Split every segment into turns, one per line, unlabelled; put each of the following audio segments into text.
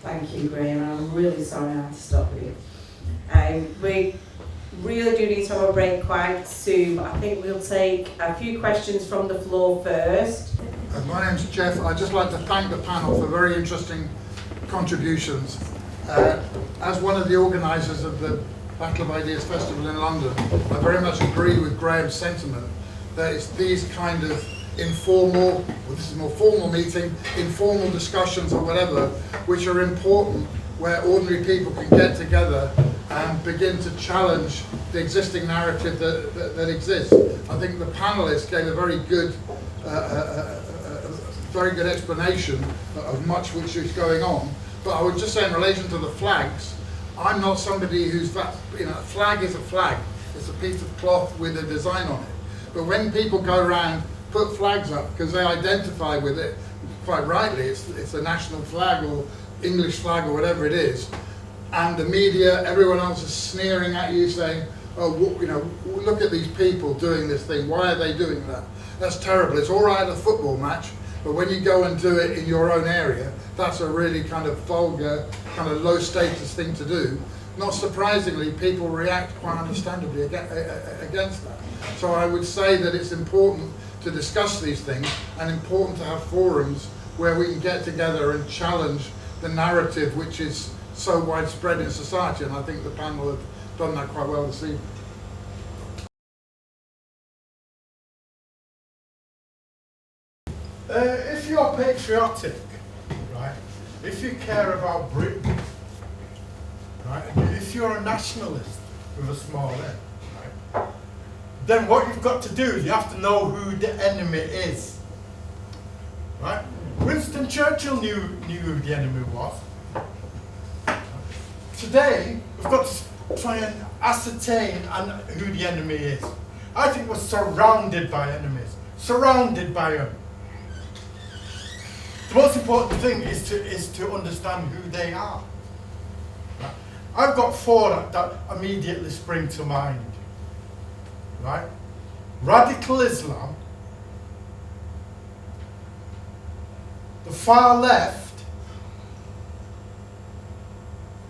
Thank you, Graham. I'm really sorry I had to stop you. We really do need to have a break quite soon, but I think we'll take a few questions from the floor first.
My name's Jeff. I'd just like to thank the panel for very interesting contributions. As one of the organisers of the Battle of Ideas Festival in London, I very much agree with Graham's sentiment that it's these kind of informal, well, this is a more formal meeting, informal discussions or whatever, which are important, where ordinary people can get together and begin to challenge the existing narrative that exists. I think the panelists gave a very good explanation of much which is going on. But I would just say in relation to the flags, I'm not somebody who's that, a flag is a flag. It's a piece of cloth with a design on it. But when people go around, put flags up because they identify with it, quite rightly, it's a national flag or English flag or whatever it is, and the media, everyone else is sneering at you saying, oh, look at these people doing this thing, why are they doing that? That's terrible. It's all right at a football match, but when you go and do it in your own area, that's a really kind of vulgar, kind of low status thing to do. Not surprisingly, people react quite understandably against that. So I would say that it's important to discuss these things and important to have forums where we can get together and challenge the narrative which is so widespread in society, and I think the panel have done that quite well this evening.
If you're patriotic, right, if you care about Britain, right, if you're a nationalist with a small n, right, then what you've got to do is you have to know who the enemy is, right? Winston Churchill knew who the enemy was. Today, we've got to try and ascertain who the enemy is. I think we're surrounded by enemies, surrounded by them. The most important thing is to understand who they are. Right? I've got four that immediately spring to mind. Right? Radical Islam, the far left,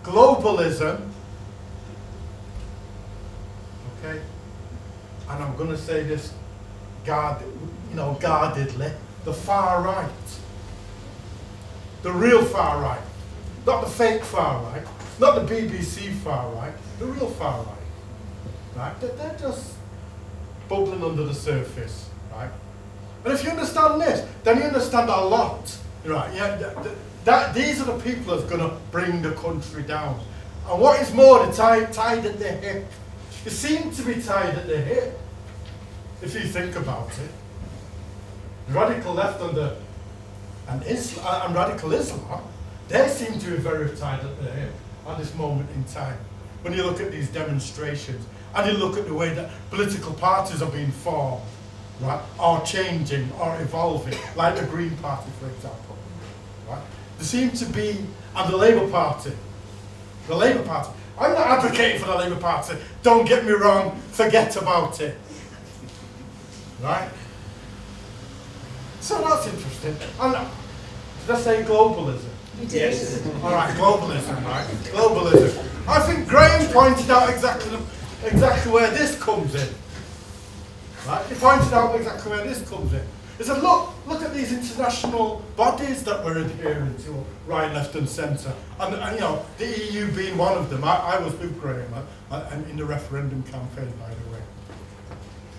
globalism, okay, and I'm going to say this guardedly, the far right. The real far right, not the fake far right, not the BBC far right, the real far right. Right? They're just bubbling under the surface, right? And if you understand this, then you understand a lot, right? Yeah, these are the people that's going to bring the country down. And what is more, they're tied at the hip. They seem to be tied at the hip, if you think about it. The radical left and radical Islam, they seem to be very tied at the hip at this moment in time. When you look at these demonstrations, and you look at the way that political parties are being formed, right, or changing, or evolving, like the Green Party, for example, right? There seem to be, and the Labour Party. I'm not advocating for the Labour Party, don't get me wrong, forget about it, right? So that's interesting. And did I say globalism?
You did.
Yes. All right, globalism, right? Globalism. I think Graham pointed out exactly where this comes in. Right? He pointed out exactly where this comes in. He said, look at these international bodies that we're adhering to, right, left and centre. And the EU being one of them. I was with Graham in the referendum campaign, by the way.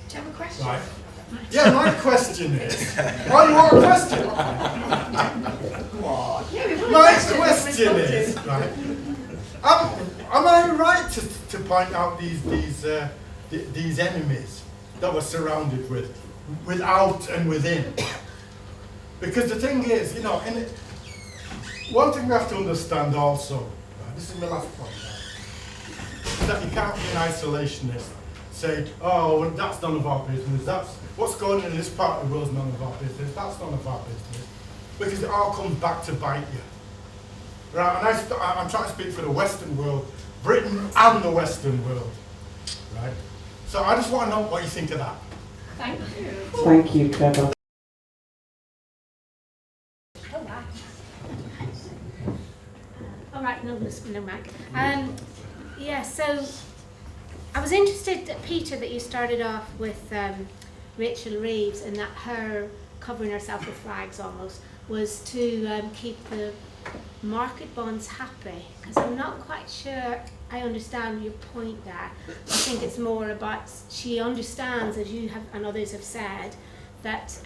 Do you have a question?
Right. Yeah, my question is, why do you want a question? My question is, right, am I right to point out these enemies that we're surrounded with, without and within? Because the thing is, one thing we have to understand also, right, this is my last point, right, is that you can't be an isolationist. Say, oh, well, that's none of our business. That's what's going on in this part of the world is none of our business. That's none of our business, because it all comes back to bite you. Right? And I'm trying to speak for the Western world, Britain and the Western world. Right? So I just want to know what you think of that.
Thank you.
Thank you, Trevor.
right, no, Mike. Yeah, so I was interested, Peter, that you started off with Rachel Reeves and that her covering herself with flags almost was to keep the market bonds happy, because I'm not quite sure I understand your point there. I think it's more about she understands, as you have and others have said, that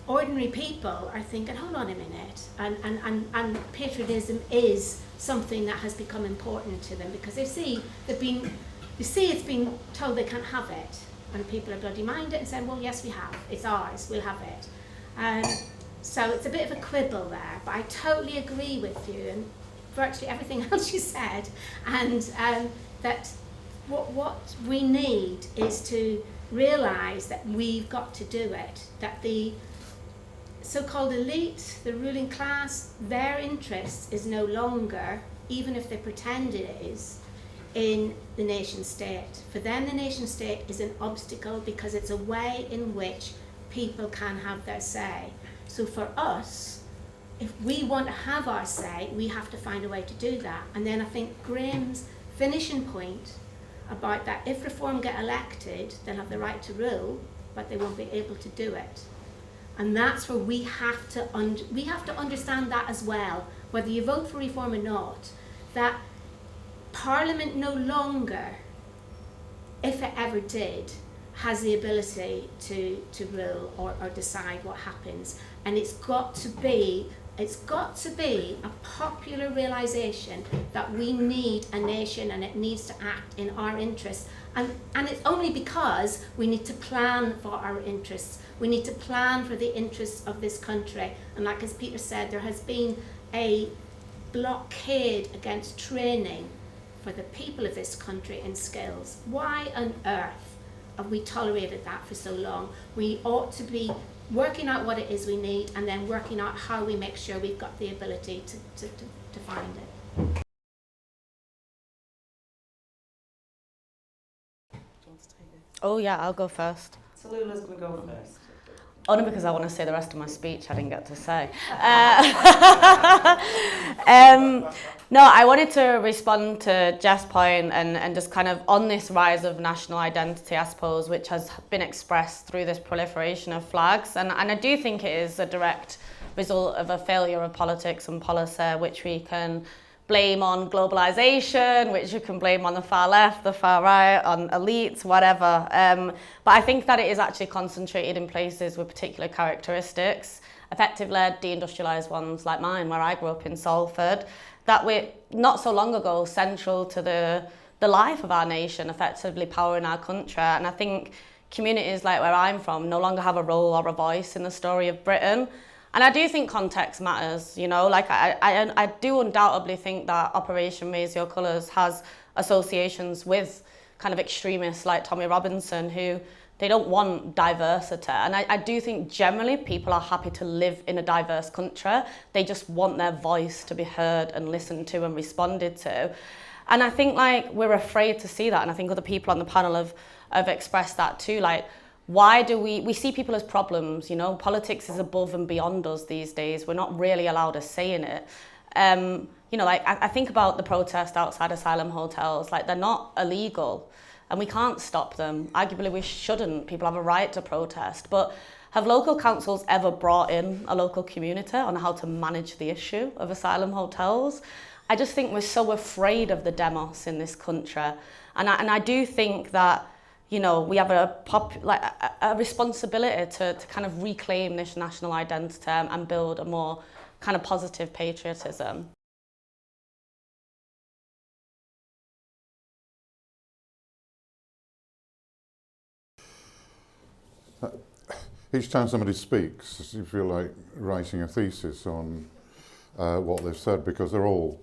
ordinary people are thinking, hold on a minute, and patriotism is something that has become important to them, because they see it's been told they can't have it, and people are bloody minded and saying, well, yes, we have, it's ours, we'll have it. So it's a bit of a quibble there, but I totally agree with you and virtually everything else you said, and that what we need is to realise that we've got to do it, that the so-called elite, the ruling class, their interest is no longer, even if they pretend it is, in the nation state. For them, the nation state is an obstacle because it's a way in which people can have their say. So for us, if we want to have our say, we have to find a way to do that. And then I think Graham's finishing point about that, if Reform get elected, they'll have the right to rule, but they won't be able to do it. And that's where we have to understand that as well, whether you vote for Reform or not, that Parliament no longer, if it ever did, has the ability to rule or decide what happens. And it's got to be a popular realisation that we need a nation and it needs to act in our interests. And it's only because we need to plan for our interests. We need to plan for the interests of this country. And like as Peter said, there has been a blockade against training for the people of this country in skills. Why on earth have we tolerated that for so long? We ought to be working out what it is we need and then working out how we make sure we've got the ability to find it.
Oh yeah, I'll go first.
Tallulah's going to go first.
Only because I want to say the rest of my speech I didn't get to say. No, I wanted to respond to Jeff's point and just kind of on this rise of national identity, I suppose, which has been expressed through this proliferation of flags. And I do think it is a direct result of a failure of politics and policy, which we can blame on globalization, which you can blame on the far left, the far right, on elites, whatever. But I think that it is actually concentrated in places with particular characteristics, effective-led, deindustrialized ones like mine, where I grew up in Salford, that were not so long ago central to the life of our nation, effectively powering our country. And I think communities like where I'm from no longer have a role or a voice in the story of Britain. And I do think context matters, you know, like I do undoubtedly think that Operation Raise Your Colours has associations with kind of extremists like Tommy Robinson who they don't want diversity. And I do think generally people are happy to live in a diverse country. They just want their voice to be heard and listened to and responded to. And I think like we're afraid to see that. And I think other people on the panel have expressed that too. Like, why do we see people as problems, you know? Politics is above and beyond us these days. We're not really allowed a say in it. You know, like I think about the protest outside asylum hotels, like they're not illegal and we can't stop them. Arguably we shouldn't. People have a right to protest. But have local councils ever brought in a local community on how to manage the issue of asylum hotels? I just think we're so afraid of the demos in this country. And I do think that, you know, we have a responsibility to kind of reclaim this national identity and build a more kind of positive patriotism.
Each time somebody speaks, you feel like writing a thesis on what they've said, because they're all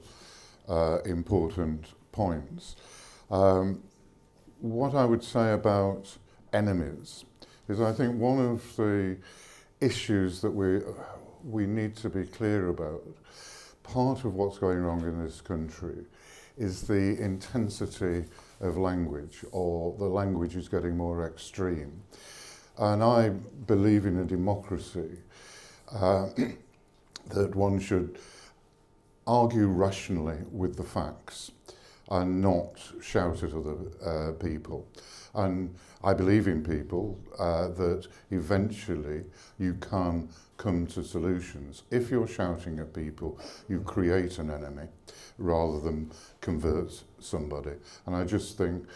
important points. What I would say about enemies is I think one of the issues that we need to be clear about, part of what's going wrong in this country is the intensity of language, or the language is getting more extreme. And I believe in a democracy that one should argue rationally with the facts and not shout at other people. And I believe in people that eventually you can come to solutions. If you're shouting at people, you create an enemy rather than convert somebody. And I just think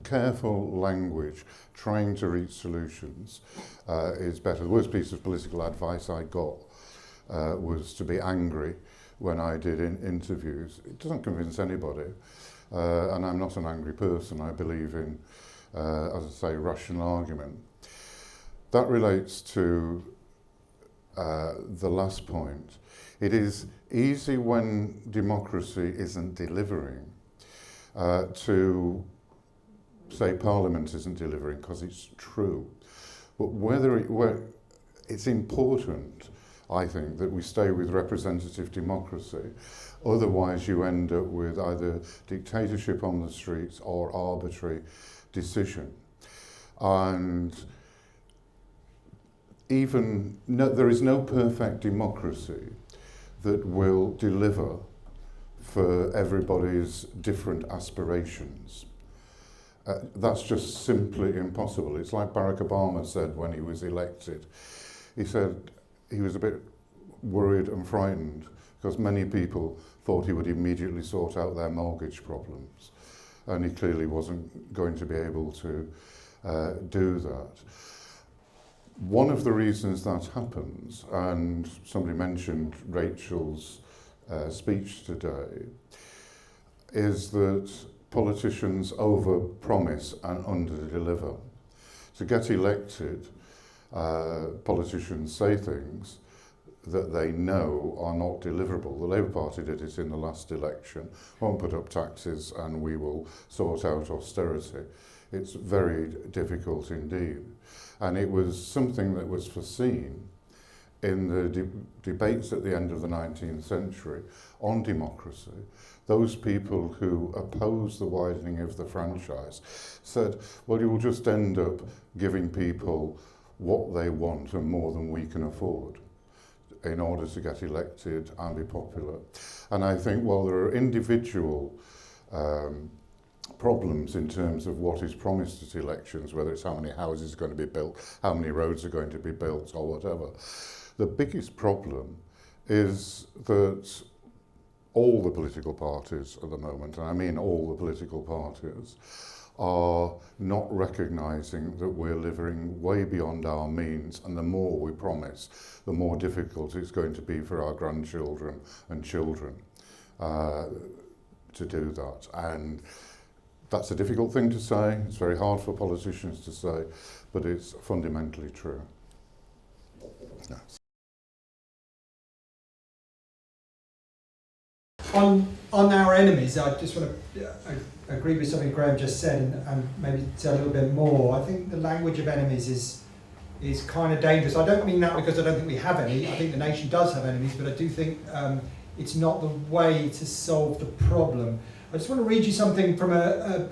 careful language, trying to reach solutions is better. The worst piece of political advice I got was to be angry when I did interviews. It doesn't convince anybody, and I'm not an angry person. I believe in, as I say, rational argument. That relates to the last point. It is easy when democracy isn't delivering to say Parliament isn't delivering, because it's true. But it's important, I think, that we stay with representative democracy. Otherwise you end up with either dictatorship on the streets or arbitrary decision. And there is no perfect democracy that will deliver for everybody's different aspirations. That's just simply impossible. It's like Barack Obama said when he was elected. He said he was a bit worried and frightened because many people thought he would immediately sort out their mortgage problems, and he clearly wasn't going to be able to do that. One of the reasons that happens, and somebody mentioned Rachel's speech today, is that politicians over-promise and under-deliver. To get elected, politicians say things that they know are not deliverable. The Labour Party did it in the last election. Won't put up taxes and we will sort out austerity. It's very difficult indeed. And it was something that was foreseen in the debates at the end of the 19th century on democracy. Those people who opposed the widening of the franchise said, well, you will just end up giving people what they want and more than we can afford in order to get elected and be popular. And I think, well, there are individual problems in terms of what is promised at elections, whether it's how many houses are going to be built, how many roads are going to be built, or whatever. The biggest problem is that all the political parties at the moment, and I mean all the political parties, are not recognising that we're living way beyond our means, and the more we promise, the more difficult it's going to be for our grandchildren and children to do that. And that's a difficult thing to say, it's very hard for politicians to say, but it's fundamentally true. Yes.
On our enemies, I just want to agree with something Graham just said and maybe say a little bit more. I think the language of enemies is kind of dangerous. I don't mean that because I don't think we have any. I think the nation does have enemies, but I do think it's not the way to solve the problem. I just want to read you something from a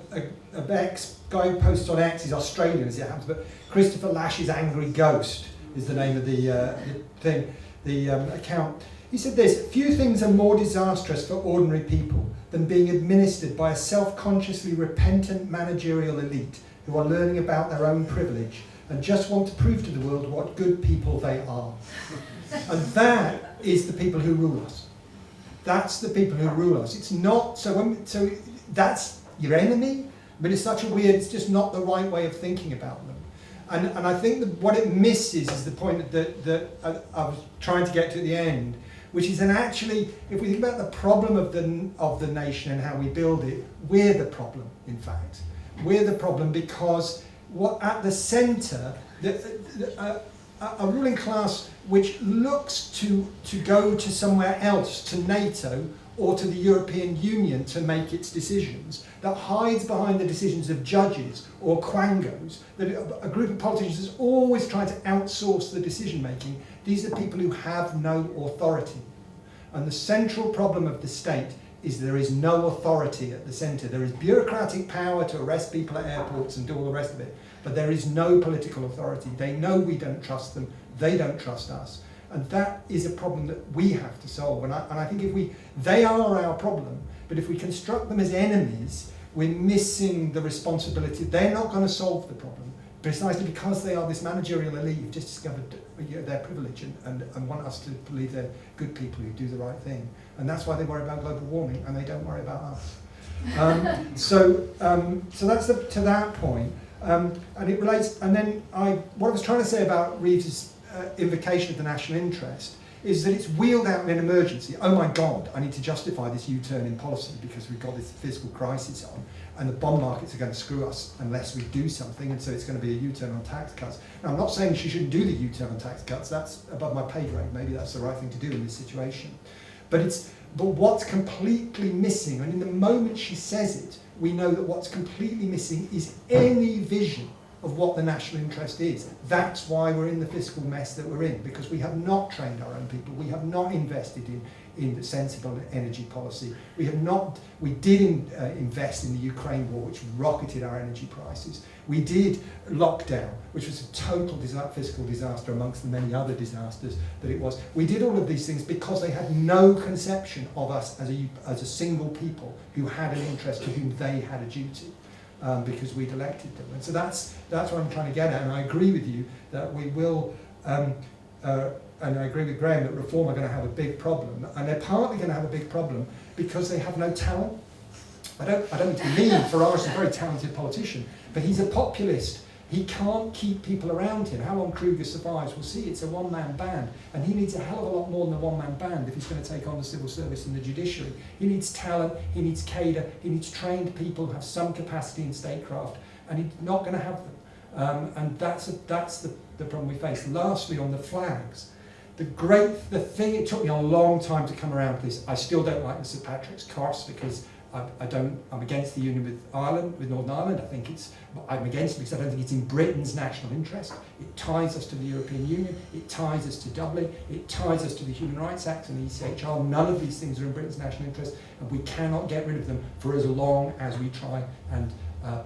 guy who posts on X. He's Australian, as it happens, but Christopher Lash's Angry Ghost is the name of the account. He said this: few things are more disastrous for ordinary people than being administered by a self-consciously repentant managerial elite who are learning about their own privilege and just want to prove to the world what good people they are. And that is the people who rule us. That's the people who rule us. It's not, so that's your enemy, but it's such a weird, it's just not the right way of thinking about them. And I think that what it misses is the point that I was trying to get to at the end, which is, and actually, if we think about the problem of the nation and how we build it, we're the problem, in fact. We're the problem because at the centre, a ruling class which looks to go to somewhere else, to NATO or to the European Union to make its decisions, that hides behind the decisions of judges or quangos, that a group of politicians is always trying to outsource the decision making. These are people who have no authority. And the central problem of the state is there is no authority at the centre. There is bureaucratic power to arrest people at airports and do all the rest of it, but there is no political authority. They know we don't trust them, they don't trust us. And that is a problem that we have to solve. And I think they are our problem, but if we construct them as enemies, we're missing the responsibility. They're not going to solve the problem, precisely because they are this managerial elite who've just discovered their privilege and want us to believe they're good people who do the right thing. And that's why they worry about global warming and they don't worry about us. So that's to that point. And it relates, and then what I was trying to say about Reeves's invocation of the national interest is that it's wheeled out in an emergency. Oh my God, I need to justify this U-turn in policy because we've got this fiscal crisis on, and the bond markets are going to screw us unless we do something, and so it's going to be a U-turn on tax cuts. Now, I'm not saying she shouldn't do the U-turn on tax cuts. That's above my pay grade. Maybe that's the right thing to do in this situation. But what's completely missing, and in the moment she says it, we know that what's completely missing is any vision of what the national interest is. That's why we're in the fiscal mess that we're in, because we have not trained our own people. We have not invested in sensible energy policy. We did invest in the Ukraine war, which rocketed our energy prices. We did lockdown, which was a total fiscal disaster amongst the many other disasters that it was. We did all of these things because they had no conception of us as a single people who had an interest, to whom they had a duty. Because we'd elected them. And so that's what I'm trying to get at, and I agree with you that we will, and I agree with Graham that Reform are going to have a big problem, and they're partly going to have a big problem because they have no talent. I don't mean to be mean, Farage is a very talented politician, but he's a populist. He can't keep people around him. How long Kruger survives, we'll see. It's a one-man band, and he needs a hell of a lot more than a one-man band if he's going to take on the civil service and the judiciary. He needs talent, he needs cadre, he needs trained people who have some capacity in statecraft, and he's not going to have them. And that's the problem we face. Lastly, on the flags, the thing, it took me a long time to come around to this. I still don't like the St Patrick's Cross because I'm against the union with Ireland, with Northern Ireland. I'm against it because I don't think it's in Britain's national interest. It ties us to the European Union, it ties us to Dublin, it ties us to the Human Rights Act and the ECHR. None of these things are in Britain's national interest, and we cannot get rid of them for as long as we try and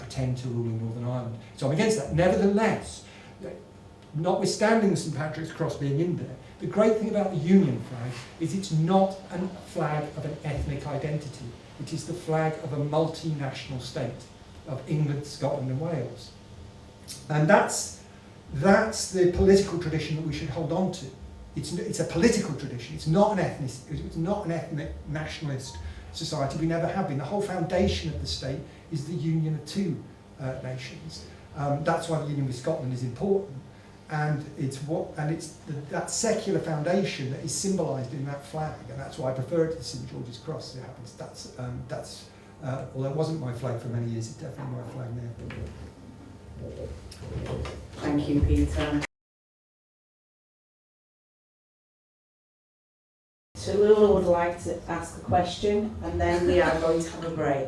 pretend to rule in Northern Ireland. So I'm against that. Nevertheless, notwithstanding the St Patrick's Cross being in there, the great thing about the Union flag is it's not a flag of an ethnic identity. It is the flag of a multinational state, of England, Scotland and Wales. And that's the political tradition that we should hold on to. It's a political tradition. It's not an ethnic nationalist society. We never have been. The whole foundation of the state is the union of two nations. That's why the union with Scotland is important. And that secular foundation that is symbolised in that flag, and that's why I prefer it to St George's Cross. It happens. Although it wasn't my flag for many years, it's definitely my flag now.
Thank you, Peter. Tallulah would like to ask a question, and then we are going to have a break.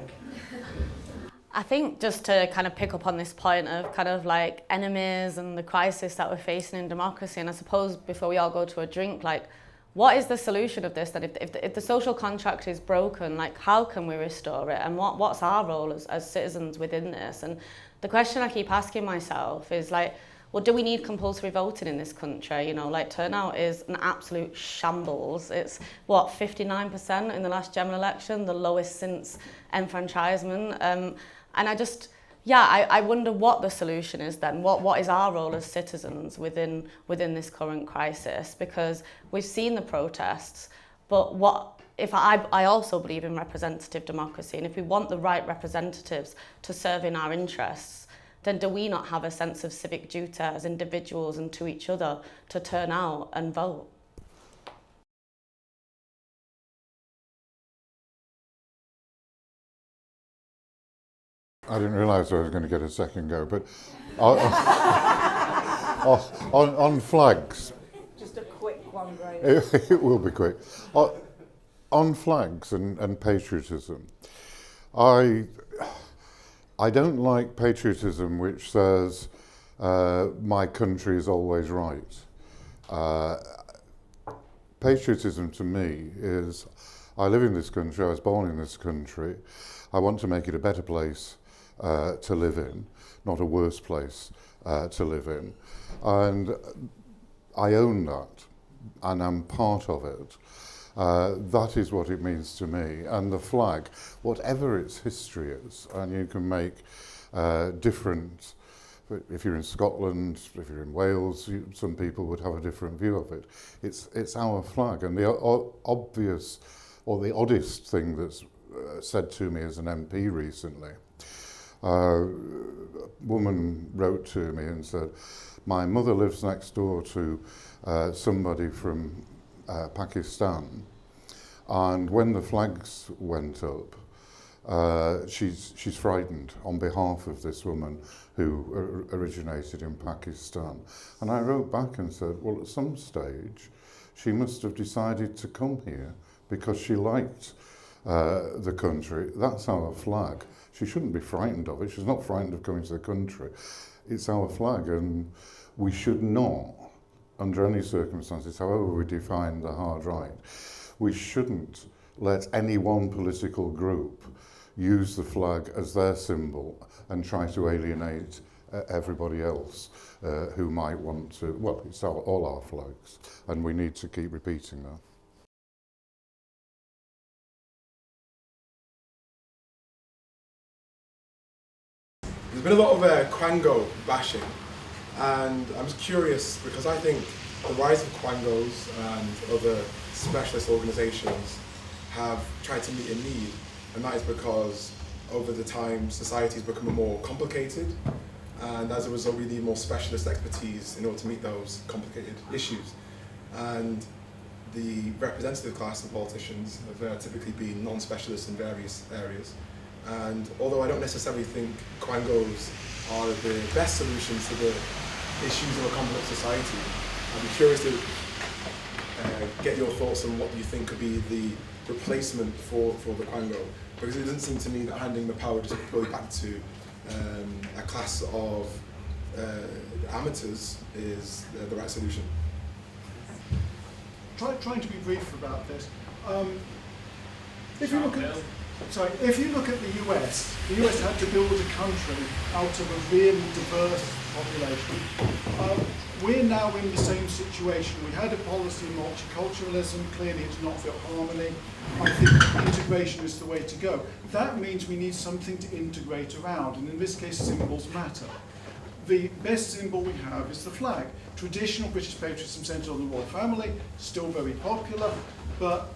I think just to kind of pick up on this point of kind of like enemies and the crisis that we're facing in democracy, and I suppose before we all go to a drink, like what is the solution of this? That if the social contract is broken, like how can we restore it? And what's our role as citizens within this? And the question I keep asking myself is like, well, do we need compulsory voting in this country? You know, like turnout is an absolute shambles. It's 59% in the last general election, the lowest since enfranchisement. And I wonder what the solution is then. What is our role as citizens within this current crisis? Because we've seen the protests, but I also believe in representative democracy, and if we want the right representatives to serve in our interests, then do we not have a sense of civic duty as individuals and to each other to turn out and vote?
I didn't realise I was going to get a second go, but on flags.
Just a quick one, Graham.
It will be quick. On flags and patriotism, I don't like patriotism which says my country is always right. Patriotism to me is, I live in this country, I was born in this country, I want to make it a better place to live in, not a worse place to live in. And I own that. I'm part of it. That is what it means to me. And the flag, whatever its history is, and you can make different, if you're in Scotland, if you're in Wales, some people would have a different view of it. It's our flag, and the obvious or the oddest thing that's said to me as an MP recently, a woman wrote to me and said, my mother lives next door to somebody from Pakistan, and when the flags went up, she's frightened on behalf of this woman who originated in Pakistan. And I wrote back and said, well, at some stage she must have decided to come here because she liked the country. That's our flag. She shouldn't be frightened of it. She's not frightened of coming to the country. It's our flag, and we should not, under any circumstances, however we define the hard right, we shouldn't let any one political group use the flag as their symbol and try to alienate everybody else who might want to. Well, it's all our flags, and we need to keep repeating that.
There's been a lot of Quango bashing, and I'm just curious because I think the rise of Quangos and other specialist organisations have tried to meet a need, and that is because over the time society has become more complicated, and as a result we need more specialist expertise in order to meet those complicated issues. And the representative class of politicians have typically been non-specialists in various areas. And although I don't necessarily think Quangos are the best solution to the issues of a complex society, I'd be curious to get your thoughts on what you think could be the replacement for the Quango, because it doesn't seem to me that handing the power just purely back to a class of amateurs is the right solution.
Trying to be brief about this. If you look at the US had to build a country out of a really diverse population. We're now in the same situation. We had a policy of multiculturalism. Clearly it's not built harmony. I think integration is the way to go. That means we need something to integrate around, and in this case symbols matter. The best symbol we have is the flag. Traditional British patriotism centred on the royal family, still very popular, but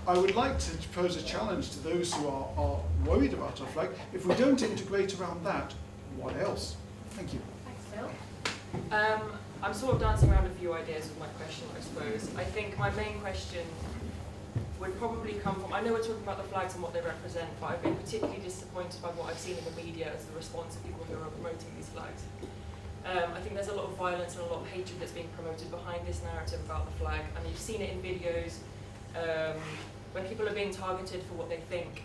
I would like to pose a challenge to those who are worried about our flag. If we don't integrate around that, what else? Thank you.
Thanks, Phil. I'm sort of dancing around a few ideas with my question, I suppose. I think my main question would probably come from, I know we're talking about the flags and what they represent, but I've been particularly disappointed by what I've seen in the media as the response of people who are promoting these flags. I think there's a lot of violence and a lot of hatred that's being promoted behind this narrative about the flag, and you've seen it in videos when people are being targeted for what they think.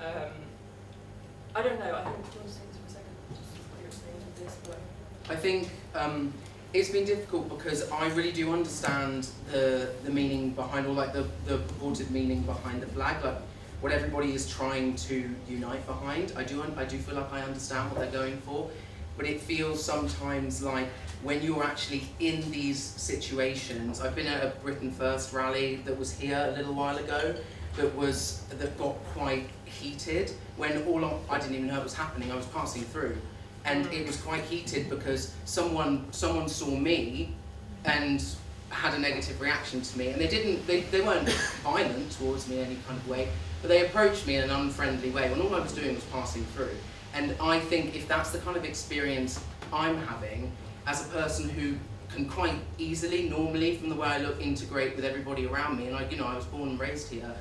I don't know, I think, do you want to say this for a second? Just what you're saying with this, but
I think it's been difficult because I really do understand the meaning behind, or like the purported meaning behind the flag, like what everybody is trying to unite behind. I do feel like I understand what they're going for, but it feels sometimes like when you're actually in these situations. I've been at a Britain First rally that was here a little while ago that got quite heated when I didn't even know it was happening. I was passing through. And it was quite heated because someone saw me and had a negative reaction to me, and they weren't violent towards me in any kind of way, but they approached me in an unfriendly way when all I was doing was passing through. And I think if that's the kind of experience I'm having as a person who can quite easily, normally, from the way I look, integrate with everybody around me, and I was born and raised here,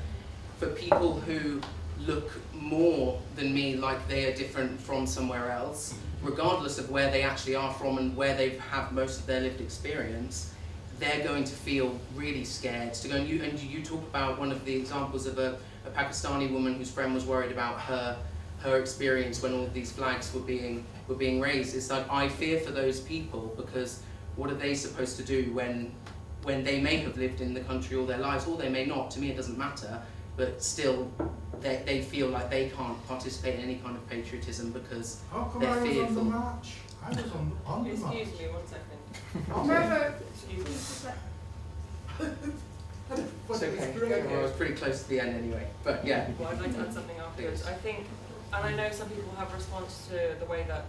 for people who look more than me like they are different from somewhere else, regardless of where they actually are from and where they've had most of their lived experience, they're going to feel really scared to go. And you talk about one of the examples of a Pakistani woman whose friend was worried about her experience when all of these flags were being raised. It's like, I fear for those people, because what are they supposed to do when they may have lived in the country all their lives, or they may not? To me it doesn't matter, but still they feel like they can't participate in any kind of patriotism because they're fearful.
I was on the march. I was on the march.
Excuse me, 1 second.
Never.
Excuse me.
It's okay. Well, I was pretty close to the end anyway. But yeah.
Well, I'd like to add something afterwards. I think, and I know some people have a response to the way that,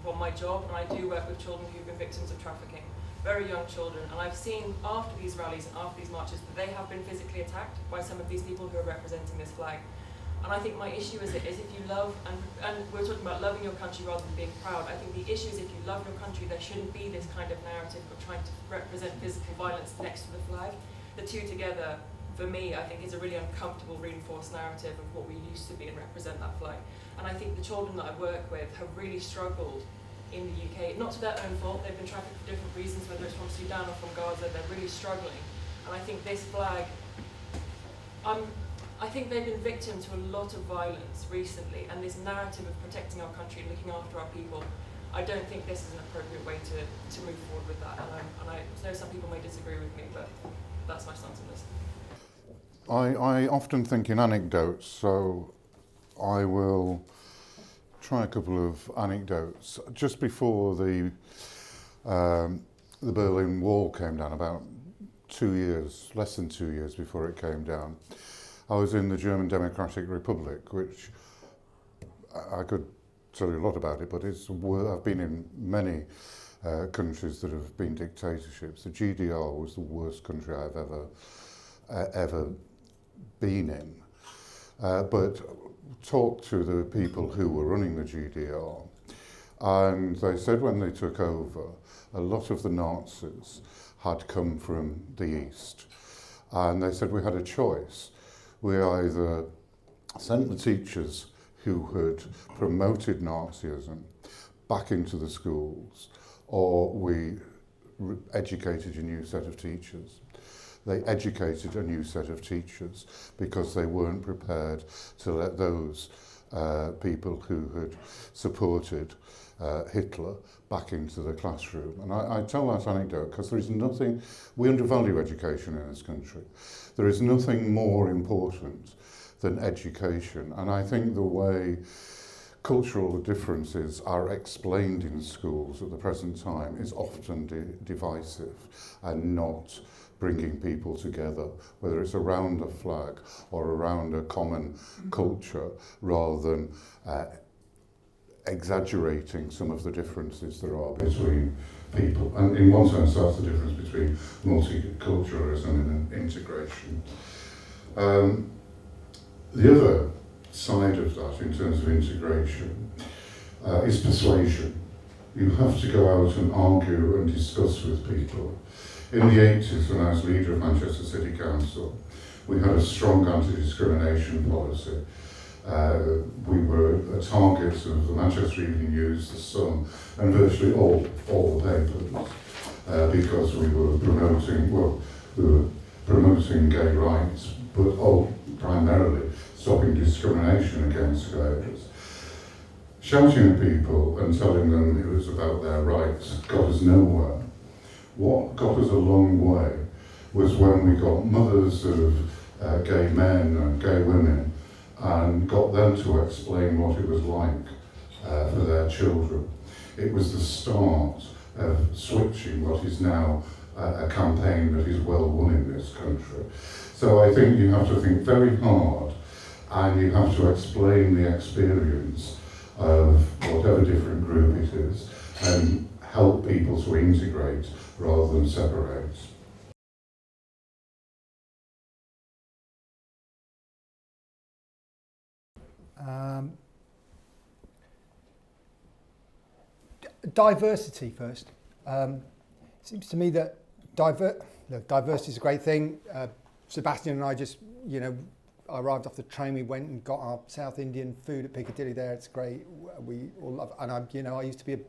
well, my job, and I do work with children who've been victims of trafficking, very young children, and I've seen after these rallies and after these marches that they have been physically attacked by some of these people who are representing this flag. And I think my issue is if you love, and we're talking about loving your country rather than being proud, I think the issue is if you love your country, there shouldn't be this kind of narrative of trying to represent physical violence next to the flag. The two together, for me, I think is a really uncomfortable reinforced narrative of what we used to be and represent that flag. And I think the children that I work with have really struggled in the UK, not to their own fault, they've been trafficked for different reasons, whether it's from Sudan or from Gaza, they're really struggling. And I think this flag, I think they've been victim to a lot of violence recently, and this narrative of protecting our country and looking after our people, I don't think this is an appropriate way to move forward with that. And I know some people may disagree with me, but that's my stance on this.
I often think in anecdotes, so I will try a couple of anecdotes. Just before the Berlin Wall came down, about 2 years, less than 2 years before it came down, I was in the German Democratic Republic, which I could tell you a lot about it, but I've been in many countries that have been dictatorships. The GDR was the worst country I've ever been in. But talked to the people who were running the GDR, and they said when they took over, a lot of the Nazis had come from the East. And they said we had a choice. We either sent the teachers who had promoted Nazism back into the schools, or we educated a new set of teachers. They educated a new set of teachers because they weren't prepared to let those people who had supported Hitler back into the classroom. And I tell that anecdote because there is nothing, we undervalue education in this country. There is nothing more important than education. And I think the way cultural differences are explained in schools at the present time is often divisive and not bringing people together, whether it's around a flag or around a common culture, rather than exaggerating some of the differences there are between people. And in one sense, that's the difference between multiculturalism and integration. The other side of that, in terms of integration, is persuasion. You have to go out and argue and discuss with people. In the 80s, when I was leader of Manchester City Council, we had a strong anti-discrimination policy. We were a target of the Manchester Evening News, the Sun, and virtually all the papers, because we were promoting gay rights, but primarily stopping discrimination against gays. Shouting at people and telling them it was about their rights got us nowhere. What got us a long way was when we got mothers of gay men and gay women and got them to explain what it was like for their children. It was the start of switching what is now a campaign that is well won in this country. So I think you have to think very hard, and you have to explain the experience of whatever different group it is, and help people to integrate rather than separate.
Diversity first. It seems to me that diversity is a great thing. Sebastian and I just, I arrived off the train, we went and got our South Indian food at Piccadilly there. It's great. We all love, and I used to be a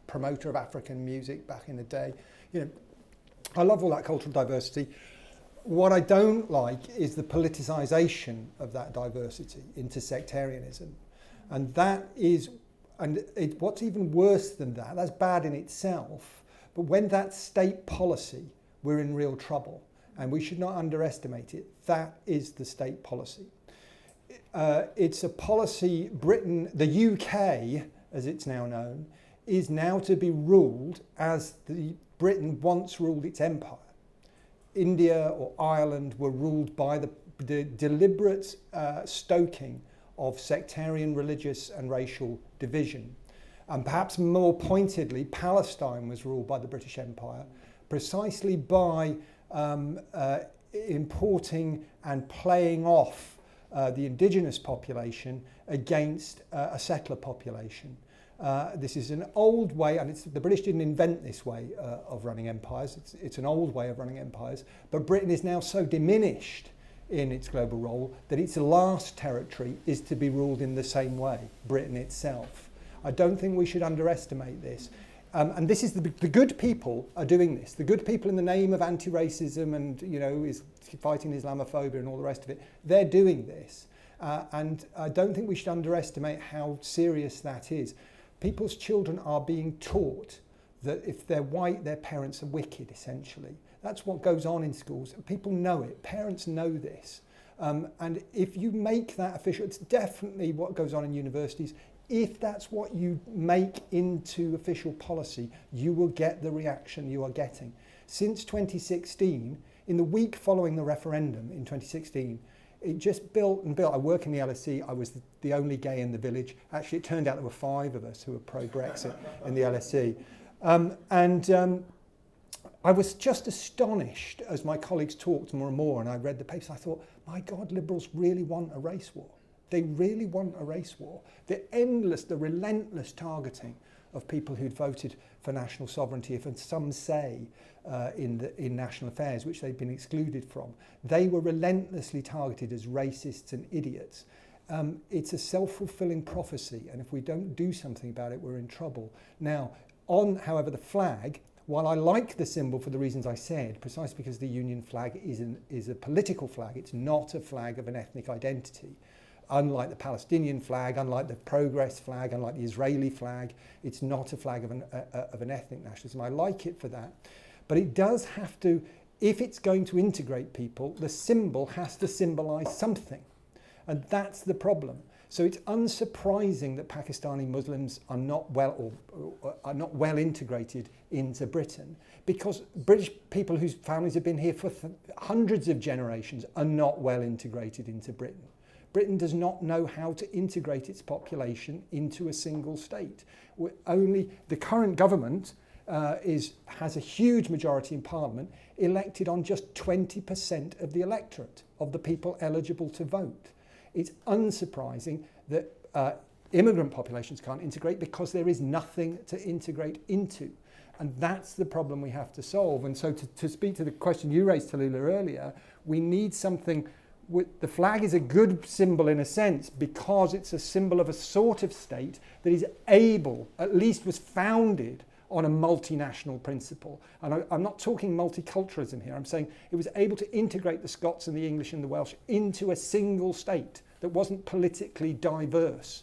promoter of African music back in the day. I love all that cultural diversity. What I don't like is the politicisation of that diversity into sectarianism. And that is, what's even worse than that, that's bad in itself, but when that's state policy, we're in real trouble. And we should not underestimate it. That is the state policy. It's a policy, Britain, the UK, as it's now known, is now to be ruled as Britain once ruled its empire. India or Ireland were ruled by the deliberate stoking of sectarian, religious and racial division. And perhaps more pointedly, Palestine was ruled by the British Empire precisely by importing and playing off the indigenous population against a settler population. This is an old way, and the British didn't invent this way of running empires. It's an old way of running empires, but Britain is now so diminished in its global role that its last territory is to be ruled in the same way, Britain itself. I don't think we should underestimate this. And this is the good people are doing this. The good people in the name of anti-racism and, you know, is fighting Islamophobia and all the rest of it. They're doing this. And I don't think we should underestimate how serious that is. People's children are being taught that if they're white, their parents are wicked, essentially. That's what goes on in schools. People know it. Parents know this. And if you make that official, it's definitely what goes on in universities. If that's what you make into official policy, you will get the reaction you are getting. Since 2016, in the week following the referendum in 2016, it just built and built. I work in the LSE. I was the only gay in the village. Actually, it turned out there were 5 of us who were pro-Brexit in the LSE. I was just astonished as my colleagues talked more and more, and I read the papers. I thought, my God, Liberals really want a race war. They really want a race war. The relentless targeting of people who'd voted for national sovereignty, if some say in national affairs, which they've been excluded from, they were relentlessly targeted as racists and idiots. It's a self-fulfilling prophecy, and if we don't do something about it, we're in trouble. Now, however, the flag, while I like the symbol for the reasons I said, precisely because the Union flag is a political flag, it's not a flag of an ethnic identity. Unlike the Palestinian flag, unlike the Progress flag, unlike the Israeli flag, it's not a flag of an ethnic nationalism. I like it for that. But it does have to, if it's going to integrate people, the symbol has to symbolise something. And that's the problem. So it's unsurprising that Pakistani Muslims are not well integrated into Britain, because British people whose families have been here for hundreds of generations are not well integrated into Britain. Britain does not know how to integrate its population into a single state. The current government has a huge majority in Parliament, elected on just 20% of the electorate, of the people eligible to vote. It's unsurprising that immigrant populations can't integrate because there is nothing to integrate into. And that's the problem we have to solve. And so to speak to the question you raised, Tallulah, earlier, we need something. The flag is a good symbol in a sense because it's a symbol of a sort of state that is able, at least was founded on a multinational principle. And I'm not talking multiculturalism here. I'm saying it was able to integrate the Scots and the English and the Welsh into a single state that wasn't politically diverse.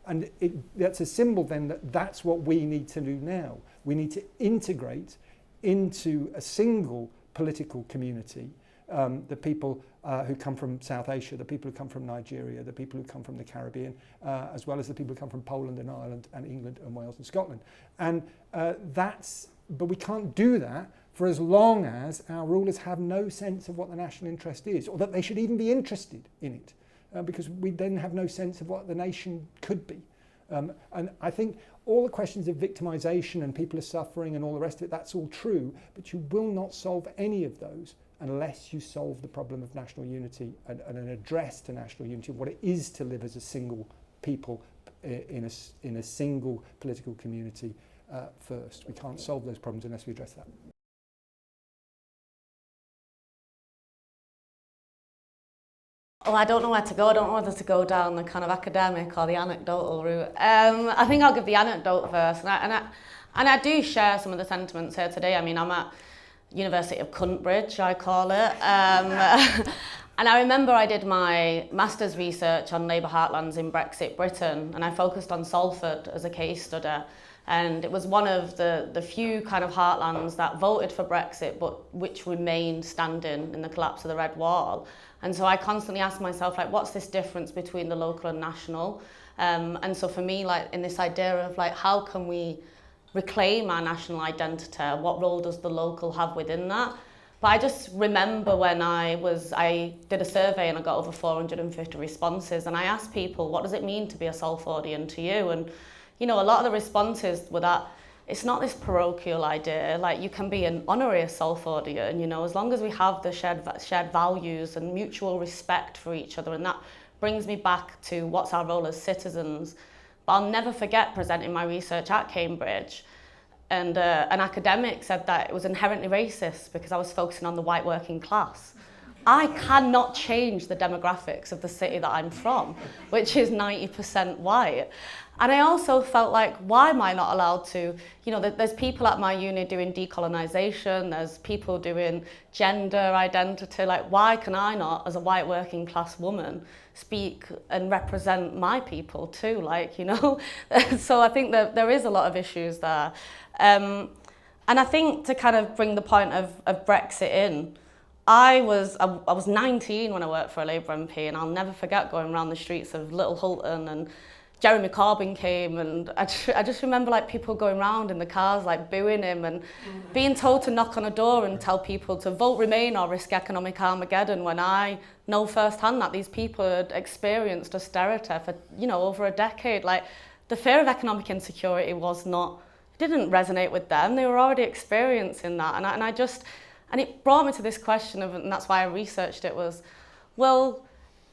And that's a symbol then that's what we need to do now. We need to integrate into a single political community the people who come from South Asia, the people who come from Nigeria, the people who come from the Caribbean, as well as the people who come from Poland and Ireland and England and Wales and Scotland. And but we can't do that for as long as our rulers have no sense of what the national interest is, or that they should even be interested in it, because we then have no sense of what the nation could be. And I think all the questions of victimisation and people are suffering and all the rest of it, that's all true, but you will not solve any of those unless you solve the problem of national unity and an address to national unity, what it is to live as a single people in a single political community first. We can't solve those problems unless we address that.
Oh, I don't know where to go. I don't know whether to go down the kind of academic or the anecdotal route. I think I'll give the anecdote first. And I do share some of the sentiments here today. I mean, I'm at University of Cuntbridge, I call it. And I remember I did my master's research on Labour heartlands in Brexit Britain, and I focused on Salford as a case study. And it was one of the few kind of heartlands that voted for Brexit, but which remained standing in the collapse of the Red Wall. And so I constantly ask myself, like, what's this difference between the local and national? And so for me, like, in this idea of, like, how can we reclaim our national identity? What role does the local have within that? But I just remember when I did a survey and I got over 450 responses, and I asked people, what does it mean to be a Salfordian to you? And, you know, a lot of the responses were that it's not this parochial idea, like you can be an honorary Salfordian, you know, as long as we have the shared values and mutual respect for each other. And that brings me back to what's our role as citizens. But I'll never forget presenting my research at Cambridge. And an academic said that it was inherently racist because I was focusing on the white working class. I cannot change the demographics of the city that I'm from, which is 90% white. And I also felt like, why am I not allowed to, you know, there's people at my uni doing decolonisation, there's people doing gender identity, like why can I not, as a white working class woman, speak and represent my people too, like, you know? So I think that there is a lot of issues there. And I think to kind of bring the point of Brexit in, I was 19 when I worked for a Labour MP, and I'll never forget going around the streets of Little Hulton, and Jeremy Corbyn came, and I just remember like people going around in the cars like booing him and being told to knock on a door and tell people to vote Remain or risk economic Armageddon, when I know firsthand that these people had experienced austerity for, you know, over a decade. Like the fear of economic insecurity didn't resonate with them. They were already experiencing that, and it brought me to this question of, and that's why I researched it, was, well,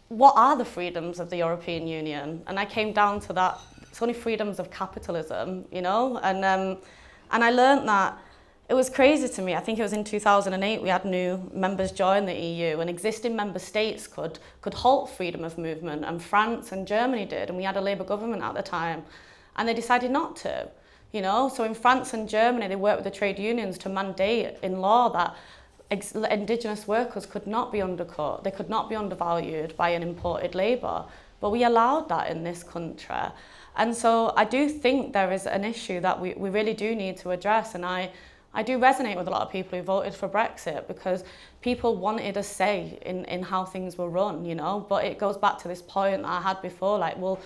what are the freedoms of the European Union? And I came down to that, it's only freedoms of capitalism, you know? And I learned that it was crazy to me. I think it was in 2008 we had new members join the EU, and existing member states could halt freedom of movement, and France and Germany did, and we had a Labour government at the time, and they decided not to. You know, so in France and Germany, they worked with the trade unions to mandate in law that Indigenous workers could not be undercut, they could not be undervalued by an imported labour. But we allowed that in this country. And so I do think there is an issue that we really do need to address. And I do resonate with a lot of people who voted for Brexit, because people wanted a say in how things were run, you know. But it goes back to this point that I had before, like, well,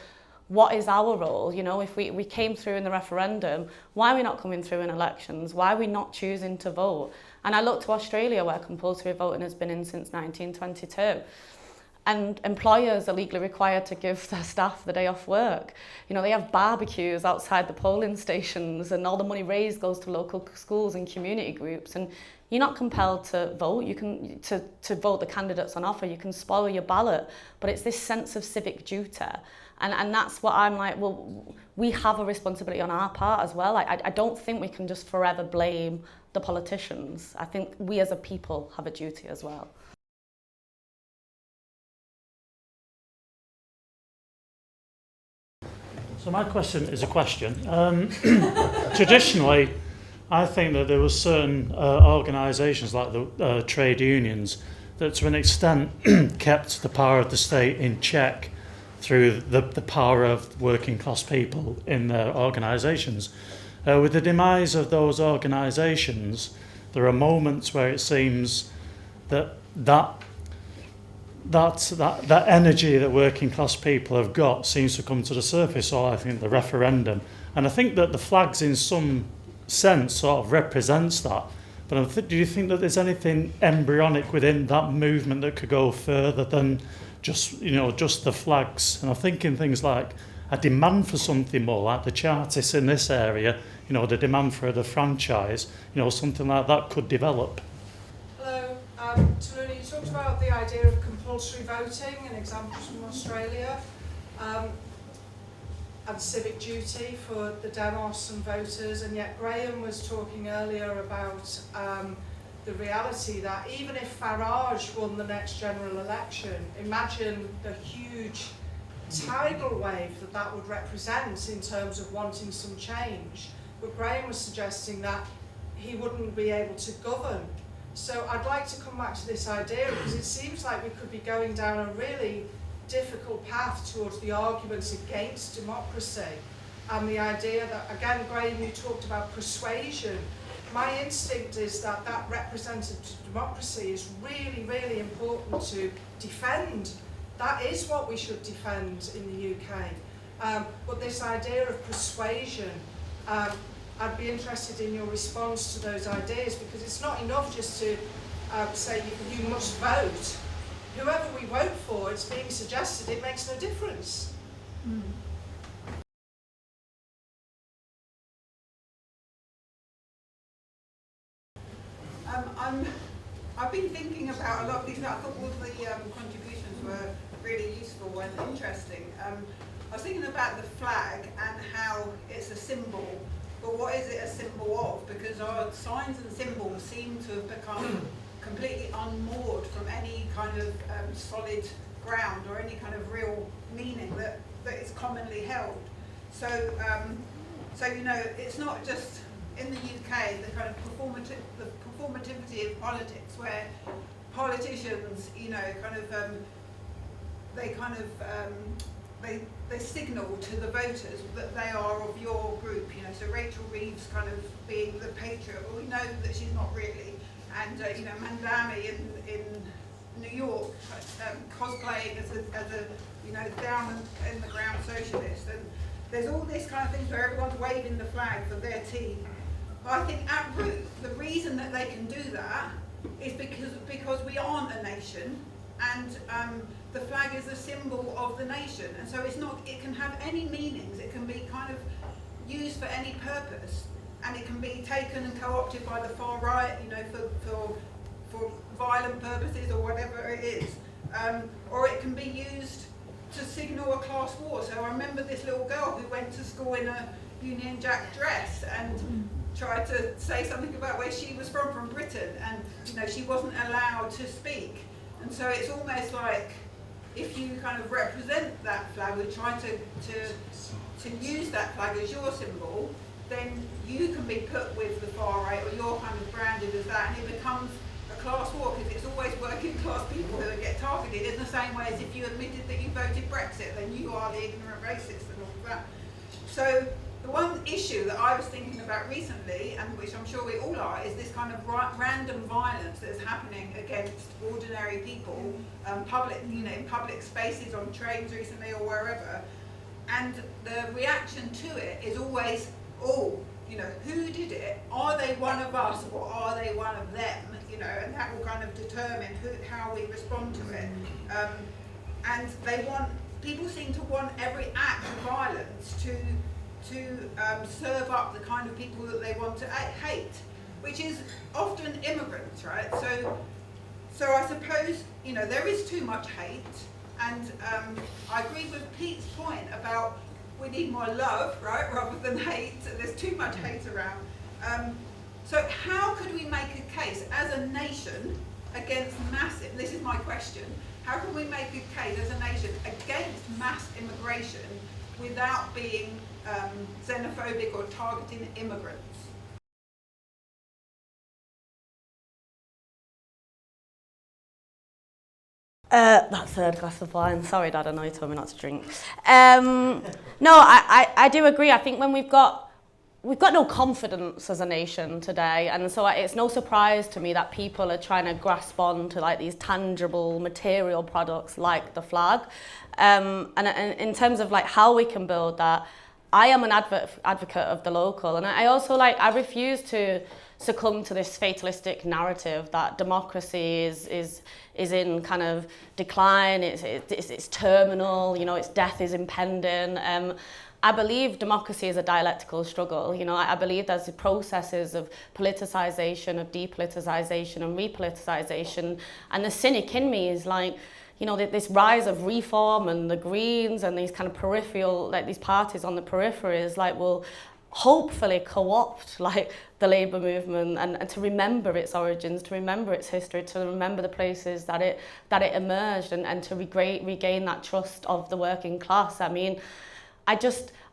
what is our role? You know, if we came through in the referendum, why are we not coming through in elections? Why are we not choosing to vote? And I look to Australia, where compulsory voting has been in since 1922. And employers are legally required to give their staff the day off work. You know, they have barbecues outside the polling stations, and all the money raised goes to local schools and community groups. And you're not compelled to vote. You can to vote the candidates on offer. You can spoil your ballot, but it's this sense of civic duty. And that's what I'm like, well, we have a responsibility on our part as well. I don't think we can just forever blame the politicians. I think we as a people have a duty as well.
So my question is a question. Traditionally, I think that there were certain organisations like the trade unions that to an extent kept the power of the state in check through the power of working class people in their organisations. With the demise of those organisations, there are moments where it seems that energy that working class people have got seems to come to the surface, or I think the referendum. And I think that the flags in some sense sort of represents that. But do you think that there's anything embryonic within that movement that could go further than just the flags? And I'm thinking things like a demand for something more, like the Chartists in this area, you know, the demand for the franchise, you know, something like that could develop.
Hello, Tallulah, you talked about the idea of compulsory voting and examples from Australia, and civic duty for the demos and voters, and yet Graham was talking earlier about the reality that even if Farage won the next general election, imagine the huge tidal wave that would represent in terms of wanting some change. But Graham was suggesting that he wouldn't be able to govern. So I'd like to come back to this idea, because it seems like we could be going down a really difficult path towards the arguments against democracy, and the idea that, again, Graham, you talked about persuasion. My instinct is that representative democracy is really, really important to defend. That is what we should defend in the UK. But this idea of persuasion, I'd be interested in your response to those ideas, because it's not enough just to
say you must vote. Whoever we vote for, it's being suggested it makes no difference.
I've been thinking about a lot of these. I thought all of the contributions were really useful and interesting. I was thinking about the flag and how it's a symbol, but what is it a symbol of? Because our signs and symbols seem to have become completely unmoored from any kind of solid ground or any kind of real meaning that is commonly held. So, you know, it's not just in the UK the kind of performativity of politics, where politicians, you know, they signal to the voters that they are of your group. You know, so Rachel Reeves kind of being the patriot, well, we know that she's not really, and you know, Mandami in New York cosplaying as a you know, down in the ground socialist, and there's all this kind of things where everyone's waving the flag for their team. But I think at root, the reason that they can do that is because we aren't a nation, and the flag is a symbol of the nation, and so it's not. It can have any meanings. It can be kind of used for any purpose, and it can be taken and co-opted by the far right, you know, for violent purposes or whatever it is, or it can be used to signal a class war. So I remember this little girl who went to school in a Union Jack dress and tried to say something about where she was from Britain, and you know, she wasn't allowed to speak. And so it's almost like if you kind of represent that flag, we try to use that flag as your symbol, then you can be put with the far right, or you're kind of branded as that, and it becomes a class war, because it's always working class people who get targeted, in the same way as if you admitted that you voted Brexit, then you are the ignorant racist and all of that. So the one issue that I was thinking about recently, and which I'm sure we all are, is this kind of random violence that is happening against ordinary people, in public spaces, on trains recently or wherever. And the reaction to it is always, oh, you know, who did it? Are they one of us, or are they one of them? You know, and that will kind of determine how we respond to it. And people seem to want every act of violence to serve up the kind of people that they want to hate, which is often immigrants, right? So I suppose, you know, there is too much hate, and I agree with Pete's point about we need more love, right, rather than hate. There's too much hate around. So how could we make a case as a nation against massive, this is my question, how can we make a case as a nation against mass immigration without being xenophobic or targeting immigrants?
That third glass of wine. Sorry, Dad, I know you told me not to drink. No, I do agree. I think when we've got no confidence as a nation today, and so it's no surprise to me that people are trying to grasp on to like these tangible material products like the flag. And in terms of like how we can build that, I am an advocate of the local, and I also I refuse to succumb to this fatalistic narrative that democracy is in kind of decline, it's terminal, you know, its death is impending. I believe democracy is a dialectical struggle. You know, I believe there's processes of politicization, of depoliticization and repoliticization, and the cynic in me is like, you know, this rise of Reform and the Greens and these kind of peripheral, like these parties on the peripheries, like will hopefully co-opt like the labour movement and to remember its origins, to remember its history, to remember the places that it emerged, and to regain that trust of the working class. I mean, I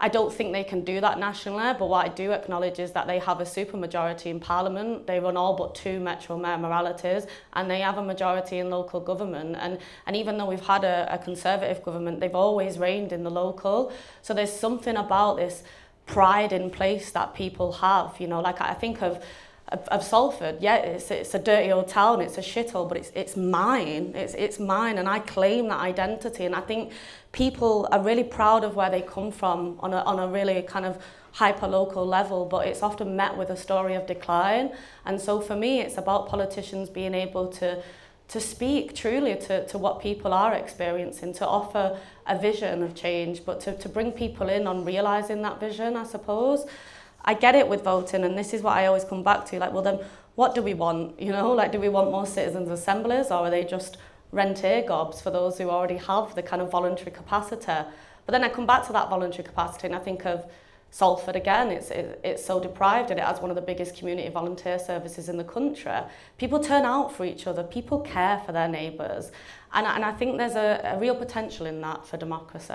don't think they can do that nationally, but what I do acknowledge is that they have a supermajority in Parliament. They run all but 2 metro mayoralties, and they have a majority in local government. And even though we've had a Conservative government, they've always reigned in the local. So there's something about this pride in place that people have. You know, like I think of of Salford. Yeah, it's a dirty old town, it's a shithole, but it's mine. It's mine, and I claim that identity. And I think people are really proud of where they come from on a really kind of hyper-local level, but it's often met with a story of decline. And so for me, it's about politicians being able to speak truly to what people are experiencing, to offer a vision of change, but to bring people in on realising that vision, I suppose. I get it with voting, and this is what I always come back to, like, well then, what do we want? You know, like, do we want more citizens' assemblies, or are they just rentier gobs for those who already have the kind of voluntary capacity? But then I come back to that voluntary capacity, and I think of Salford again. It's so deprived, and it has one of the biggest community volunteer services in the country. People turn out for each other, people care for their neighbours, and I think there's a real potential in that for democracy.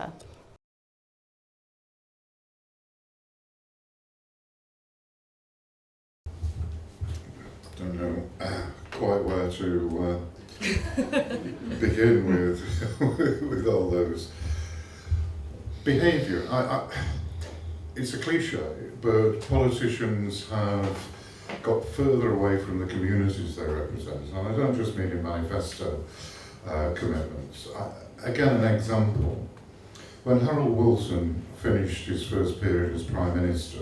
Don't know quite where to begin with all those behaviour. It's a cliche, but politicians have got further away from the communities they represent, and I don't just mean in manifesto commitments. Again, an example. When Harold Wilson finished his first period as Prime Minister,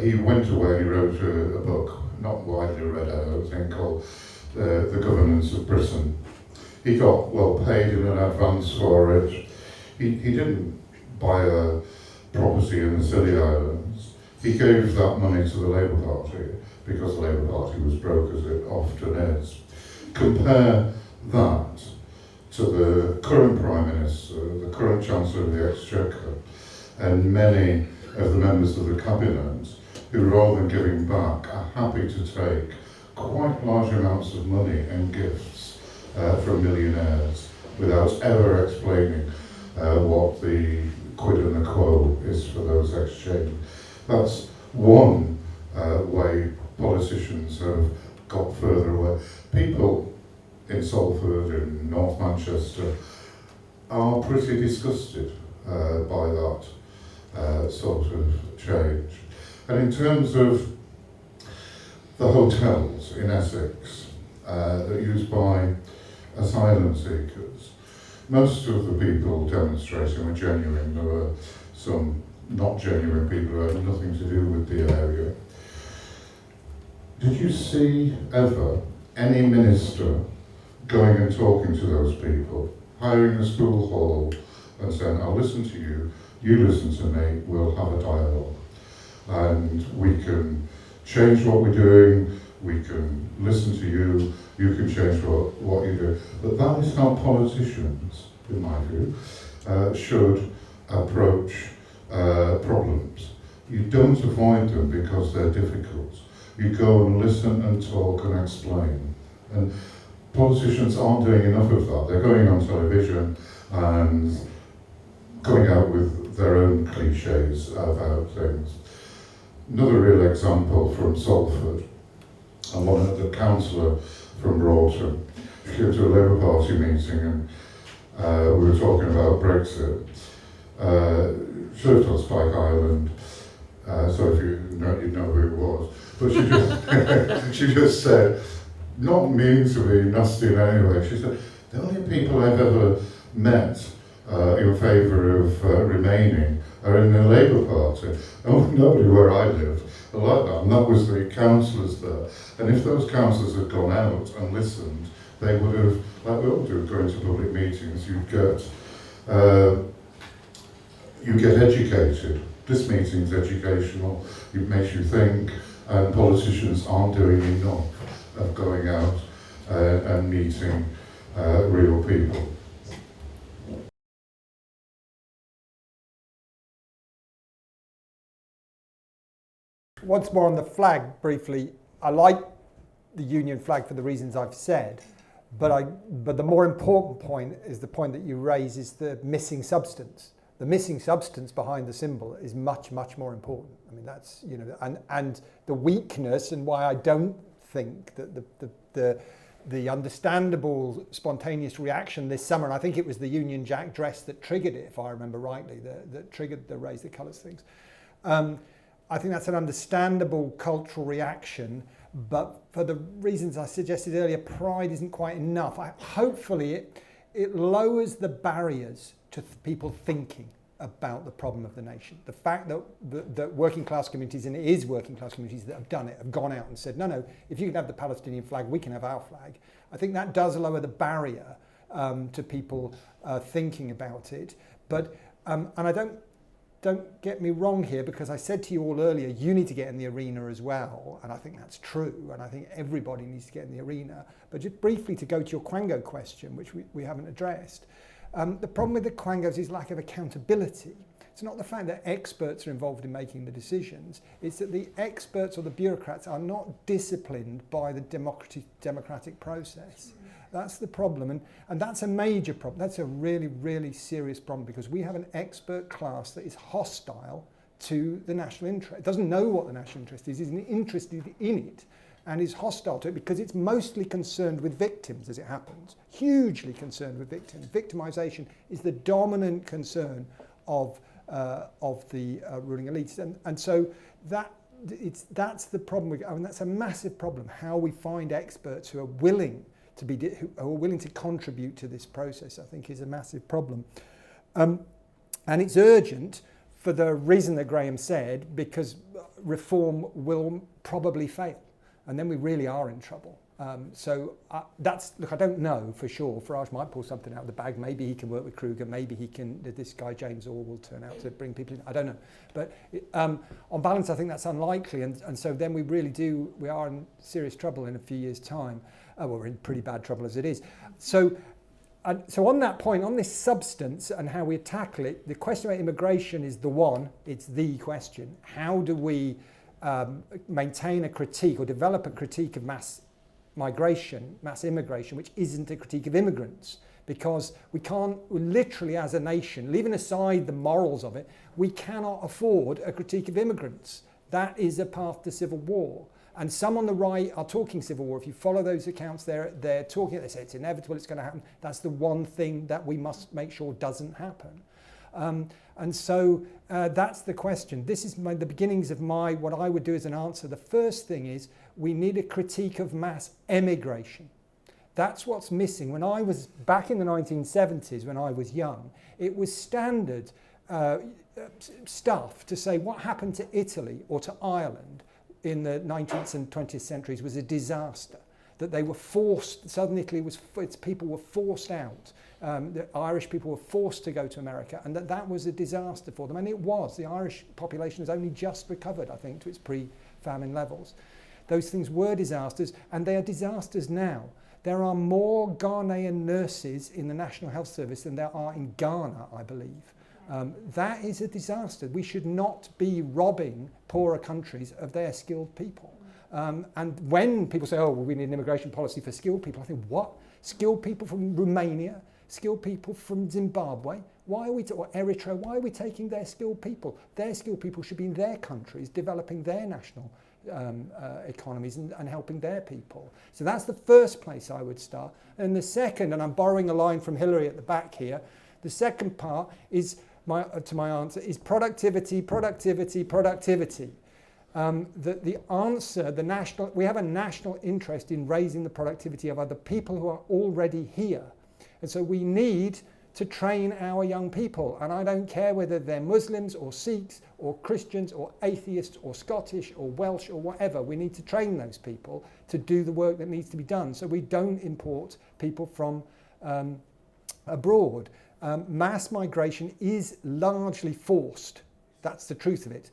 he went away and he wrote a book, not widely read, I don't think, called The Governance of Britain. He got well paid in advance for it. He didn't buy a property in the Scilly Islands. He gave that money to the Labour Party because the Labour Party was broke, as it often is. Compare that to the current Prime Minister, the current Chancellor of the Exchequer, and many of the members of the Cabinet who, rather than giving back, are happy to take quite large amounts of money and gifts from millionaires without ever explaining what the quid and the quo is for those exchange. That's one way politicians have got further away. People in Salford, in North Manchester, are pretty disgusted by that sort of change. And in terms of the hotels in Essex that are used by asylum seekers, most of the people demonstrating were genuine. There were some not genuine people who had nothing to do with the area. Did you see ever any minister going and talking to those people, hiring a school hall and saying, I'll listen to you, you listen to me, we'll have a dialogue. And we can change what we're doing, we can listen to you, you can change what you do. But that is how politicians, in my view, should approach problems. You don't avoid them because they're difficult. You go and listen and talk and explain. And politicians aren't doing enough of that. They're going on television and going out with their own cliches about things. Another real example from Salford, and one of the councillor from Broughton. She came to a Labour Party meeting and we were talking about Brexit. She lived on Spike Island, so if you know who it was. But she just, she just said, not meaning to be nasty in any way, she said, the only people I've ever met in favour of remaining are in the Labour Party. Oh, nobody where I live like that, and that was the councillors there. And if those councillors had gone out and listened, they would have, like we all do, going to public meetings, you get educated. This meeting's educational, it makes you think, and politicians aren't doing enough of going out and meeting real people.
Once more on the flag, briefly, I like the Union flag for the reasons I've said, but the more important point is the point that you raise is the missing substance. The missing substance behind the symbol is much, much more important. I mean, that's, you know, and the weakness, and why I don't think that the understandable spontaneous reaction this summer, and I think it was the Union Jack dress that triggered it, if I remember rightly, that triggered the raise the colours things. I think that's an understandable cultural reaction, but for the reasons I suggested earlier, pride isn't quite enough. Hopefully it lowers the barriers to people thinking about the problem of the nation. The fact that working class communities, and it is working class communities that have done it, have gone out and said, no, if you can have the Palestinian flag, we can have our flag. I think that does lower the barrier to people thinking about it. But, and I don't get me wrong here, because I said to you all earlier, you need to get in the arena as well, and I think that's true, and I think everybody needs to get in the arena. But just briefly to go to your Quango question, which we haven't addressed, the problem with the Quangos is lack of accountability. It's not the fact that experts are involved in making the decisions, it's that the experts or the bureaucrats are not disciplined by the democratic process. That's the problem, and that's a major problem. That's a really, really serious problem, because we have an expert class that is hostile to the national interest. It doesn't know what the national interest is, isn't interested in it, and is hostile to it because it's mostly concerned with victims, as it happens. Hugely concerned with victims. Victimisation is the dominant concern of the ruling elites, and so that's the problem. I mean, that's a massive problem. How we find experts who are willing to contribute to this process, I think, is a massive problem. And it's urgent for the reason that Graham said, because reform will probably fail, and then we really are in trouble. Look, I don't know for sure. Farage might pull something out of the bag. Maybe he can work with Kruger. Maybe this guy James Orr will turn out to bring people in. I don't know. But on balance, I think that's unlikely. And so then we are in serious trouble in a few years' time. We're in pretty bad trouble as it is. So on that point, on this substance and how we tackle it, the question about immigration is it's the question. How do we maintain a critique or develop a critique of mass immigration, which isn't a critique of immigrants? Because we literally as a nation, leaving aside the morals of it, we cannot afford a critique of immigrants. That is a path to civil war. And some on the right are talking civil war. If you follow those accounts, they're talking, they say it's inevitable, it's going to happen. That's the one thing that we must make sure doesn't happen. And so that's the question. This is the beginnings of what I would do as an answer. The first thing is we need a critique of mass emigration. That's what's missing. When I was back in the 1970s, when I was young, it was standard stuff to say what happened to Italy or to Ireland in the 19th and 20th centuries was a disaster. That they were forced, southern Italy its people were forced out. The Irish people were forced to go to America, and that was a disaster for them. And it was. The Irish population has only just recovered, I think, to its pre-famine levels. Those things were disasters, and they are disasters now. There are more Ghanaian nurses in the National Health Service than there are in Ghana, I believe. That is a disaster. We should not be robbing poorer countries of their skilled people. And when people say, oh, well, we need an immigration policy for skilled people, I think, what? Skilled people from Romania, skilled people from Zimbabwe, or Eritrea, why are we taking their skilled people? Their skilled people should be in their countries, developing their national economies and helping their people. So that's the first place I would start. And the second, and I'm borrowing a line from Hillary at the back here, the second part is to my answer is productivity. The answer, we have a national interest in raising the productivity of other people who are already here. And so we need to train our young people. And I don't care whether they're Muslims or Sikhs or Christians or atheists or Scottish or Welsh or whatever. We need to train those people to do the work that needs to be done. So we don't import people from abroad. Mass migration is largely forced. That's the truth of it.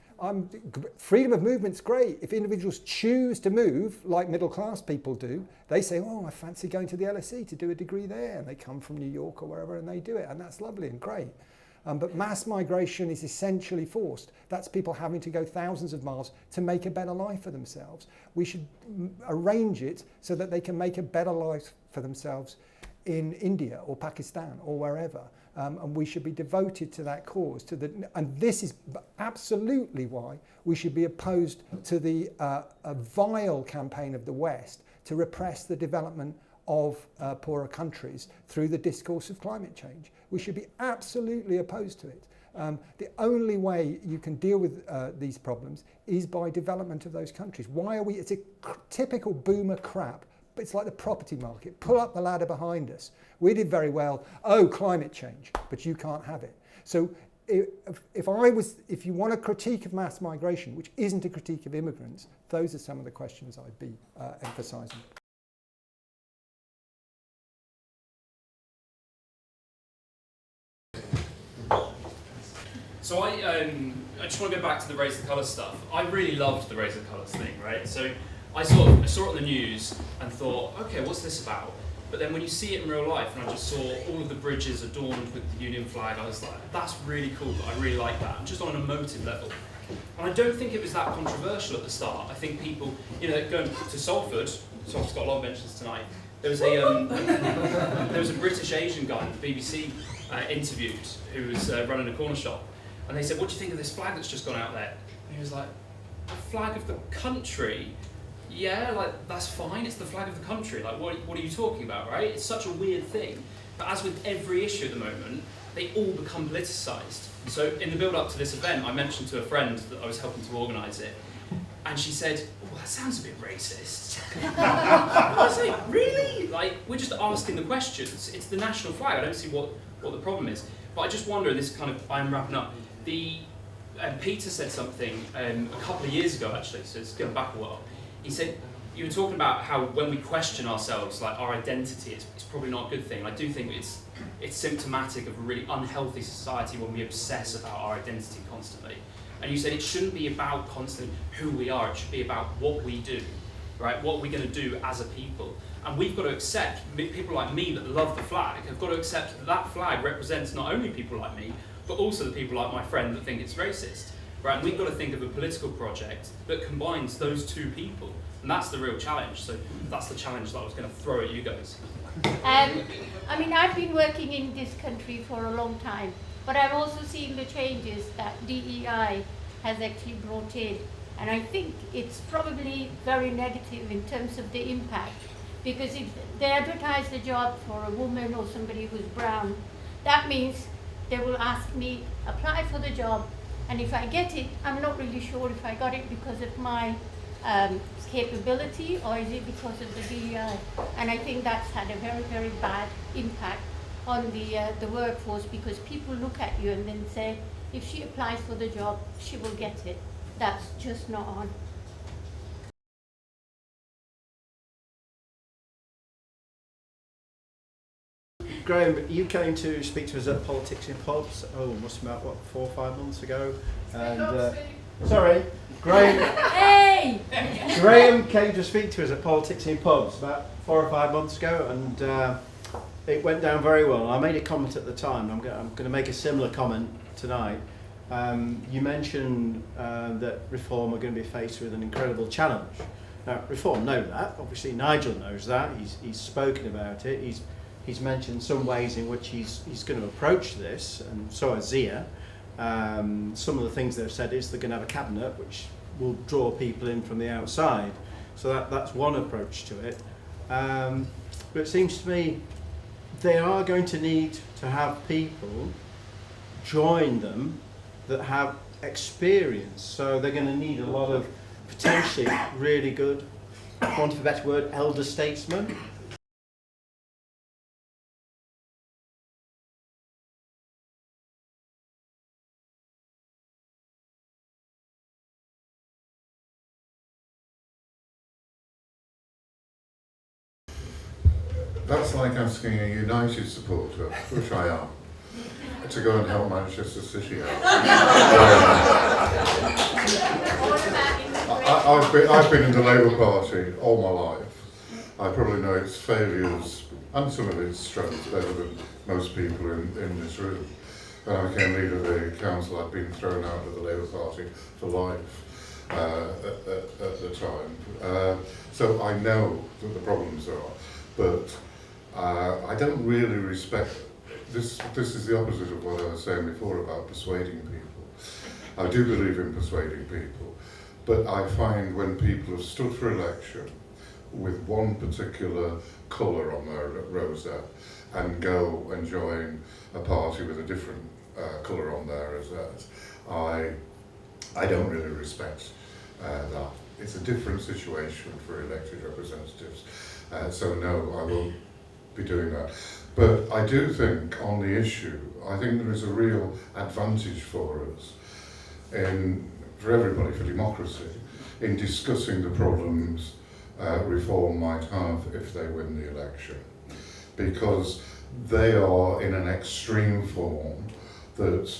Freedom of movement's great. If individuals choose to move, like middle class people do, they say, oh, I fancy going to the LSE to do a degree there. And they come from New York or wherever and they do it. And that's lovely and great. But mass migration is essentially forced. That's people having to go thousands of miles to make a better life for themselves. We should arrange it so that they can make a better life for themselves in India or Pakistan or wherever. And we should be devoted to that cause. And this is absolutely why we should be opposed to the vile campaign of the West to repress the development of poorer countries through the discourse of climate change. We should be absolutely opposed to it. The only way you can deal with these problems is by development of those countries. Why are we, it's a typical boomer crap, but it's like the property market. Pull up the ladder behind us. We did very well. Oh, climate change, but you can't have it. So if you want a critique of mass migration, which isn't a critique of immigrants, those are some of the questions I'd be emphasising.
So I just want to go back to the race the colours stuff. I really loved the race the colours thing, right? So I saw it on the news and thought, okay, what's this about? But then when you see it in real life, and I just saw all of the bridges adorned with the Union flag, I was like, that's really cool, I really like that, just on an emotive level. And I don't think it was that controversial at the start. I think people, going to Salford, Salford's got a lot of mentions tonight, there was a British Asian guy that the BBC interviewed who was running a corner shop, and they said, what do you think of this flag that's just gone out there? And he was like, the flag of the country? Yeah, like, that's fine, it's the flag of the country, like, what are you talking about, right? It's such a weird thing. But as with every issue at the moment, they all become politicised. So in the build-up to this event, I mentioned to a friend that I was helping to organise it, and she said, oh, that sounds a bit racist. I was like, really? Like, we're just asking the questions. It's the national flag, I don't see what the problem is. But I just wonder, and this kind of, I'm wrapping up, Peter said something a couple of years ago, actually, so it's going back a while. He said, you were talking about how when we question ourselves, like our identity, it's probably not a good thing. I do think it's symptomatic of a really unhealthy society when we obsess about our identity constantly. And you said it shouldn't be about constantly who we are, it should be about what we do, right? What we're going to do as a people. And we've got to accept, people like me that love the flag, have got to accept that that flag represents not only people like me, but also the people like my friend that think it's racist. Right, and we've got to think of a political project that combines those two people, and that's the real challenge. So that's the challenge that I was going to throw at you guys.
I mean, I've been working in this country for a long time, but I've also seen the changes that DEI has actually brought in, and I think it's probably very negative in terms of the impact, because if they advertise the job for a woman or somebody who's brown, that means they will ask me, apply for the job, and if I get it, I'm not really sure if I got it because of my capability or is it because of the DEI. And I think that's had a very, very bad impact on the workforce, because people look at you and then say, if she applies for the job, she will get it. That's just not on.
Graham, you came to speak to us at Politics in Pubs, must have been about, 4 or 5 months ago. And sorry, Graham.
Hey!
Graham came to speak to us at Politics in Pubs about 4 or 5 months ago, and it went down very well. I made a comment at the time. I'm going to make a similar comment tonight. You mentioned that Reform are going to be faced with an incredible challenge. Now, Reform know that. Obviously, Nigel knows that. He's spoken about it. He's mentioned some ways in which he's going to approach this, and so has Zia. Some of the things they've said is they're going to have a cabinet which will draw people in from the outside. So that's one approach to it. But it seems to me they are going to need to have people join them that have experience. So they're going to need a lot of potentially really good, for want of a better word, elder statesmen.
That's like asking a United supporter, which I am, to go and help Manchester City out. I've been in the Labour Party all my life. I probably know its failures and some of its strengths better than most people in this room. When I became leader of the council, I'd been thrown out of the Labour Party for life at the time. So I know what the problems are, but I don't really respect, this is the opposite of what I was saying before about persuading people. I do believe in persuading people, but I find when people have stood for election with one particular colour on their rosette and go and join a party with a different colour on there as theirs. I don't really respect that. It's a different situation for elected representatives. So no, I won't be doing that. But I do think on the issue, I think there is a real advantage for us, for everybody, for democracy, in discussing the problems Reform might have if they win the election. Because they are in an extreme form that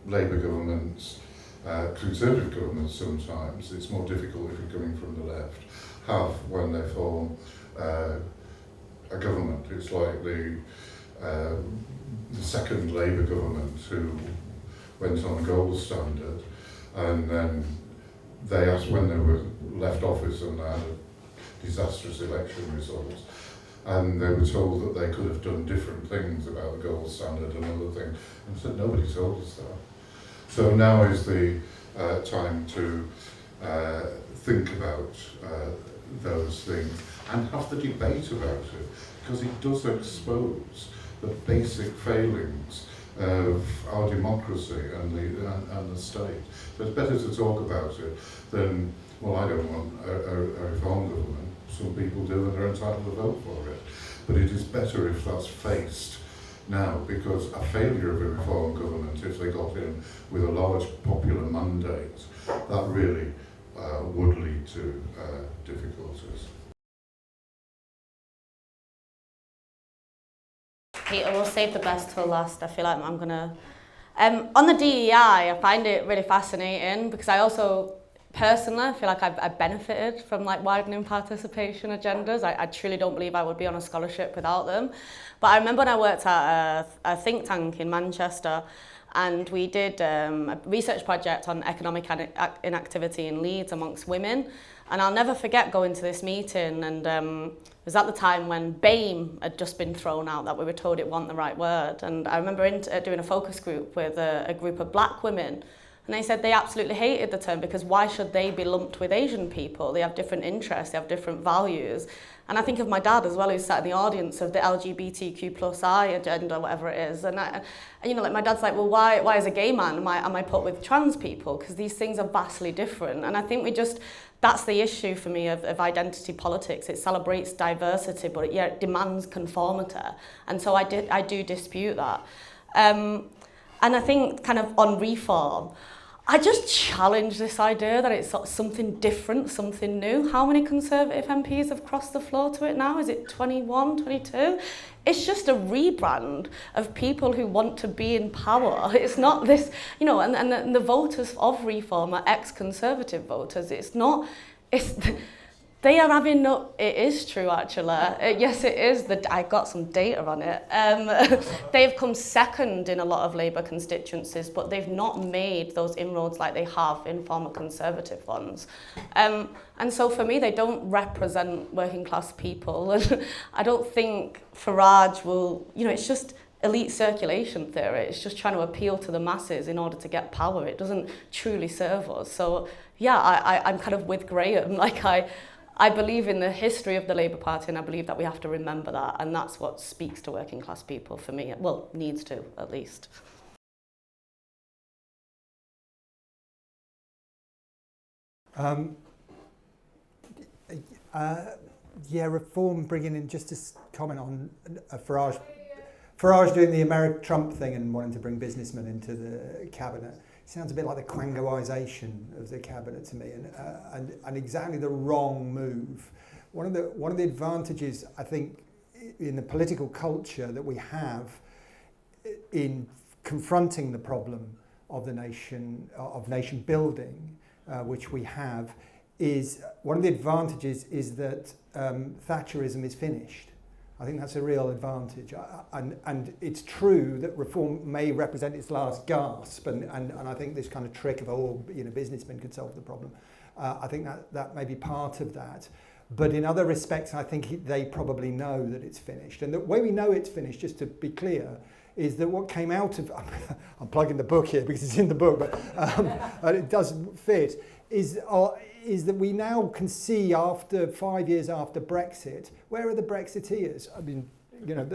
Labour governments, Conservative governments sometimes, it's more difficult if you're coming from the left, have when they form a government. It's like the second Labour government who went on gold standard, and then they asked when they were left office and they had a disastrous election results, and they were told that they could have done different things about the gold standard and other things, and said nobody told us that. So now is the time to think about those things and have the debate about it, because it does expose the basic failings of our democracy and the state. So it's better to talk about it than, well, I don't want a reform government. Some people do and they're entitled to vote for it. But it is better if that's faced now, because a failure of a reform government, if they got in with a large popular mandate, that really would lead to difficulties.
Peter, we'll save the best till last. I feel like I'm going to... on the DEI, I find it really fascinating because I also, personally, feel like I've benefited from like widening participation agendas. I truly don't believe I would be on a scholarship without them. But I remember when I worked at a think tank in Manchester, and we did a research project on economic inactivity in Leeds amongst women. And I'll never forget going to this meeting, and it was at the time when BAME had just been thrown out, that we were told it wasn't the right word. And I remember doing a focus group with a group of black women, and they said they absolutely hated the term because why should they be lumped with Asian people? They have different interests, they have different values. And I think of my dad as well, who's sat in the audience of the LGBTQ+I agenda, whatever it is. And you know, like my dad's like, well, why as a gay man am I put with trans people? Because these things are vastly different. And I think that's the issue for me of identity politics. It celebrates diversity, but it demands conformity. And so I do dispute that. And I think kind of on reform, I just challenge this idea that it's something different, something new. How many Conservative MPs have crossed the floor to it now? Is it 21, 22? It's just a rebrand of people who want to be in power. It's not this, you know, and the voters of reform are ex-Conservative voters. They are having it is true actually. Yes, it is. I got some data on it. They've come second in a lot of Labour constituencies, but they've not made those inroads like they have in former Conservative ones. And so for me, they don't represent working class people. And I don't think Farage will, you know, it's just elite circulation theory. It's just trying to appeal to the masses in order to get power. It doesn't truly serve us. So yeah, I'm kind of with Graham. Like I believe in the history of the Labour Party, and I believe that we have to remember that, and that's what speaks to working class people for me. Well, needs to, at least.
Reform bringing in, just to comment on Farage doing the Trump thing and wanting to bring businessmen into the cabinet. Sounds a bit like the Quangoisation of the cabinet to me, and exactly the wrong move. One of the advantages, I think, in the political culture that we have in confronting the problem of the nation, of nation building, which we have, is one of the advantages is that Thatcherism is finished. I think that's a real advantage, and it's true that reform may represent its last gasp, and I think this kind of trick of businessmen could solve the problem. I think that may be part of that, but in other respects, I think they probably know that it's finished. And the way we know it's finished, just to be clear, is that what came out of I'm plugging the book here because it's in the book, but it does fit. Is that we now can see after 5 years after Brexit, where are the Brexiteers? I mean, you know,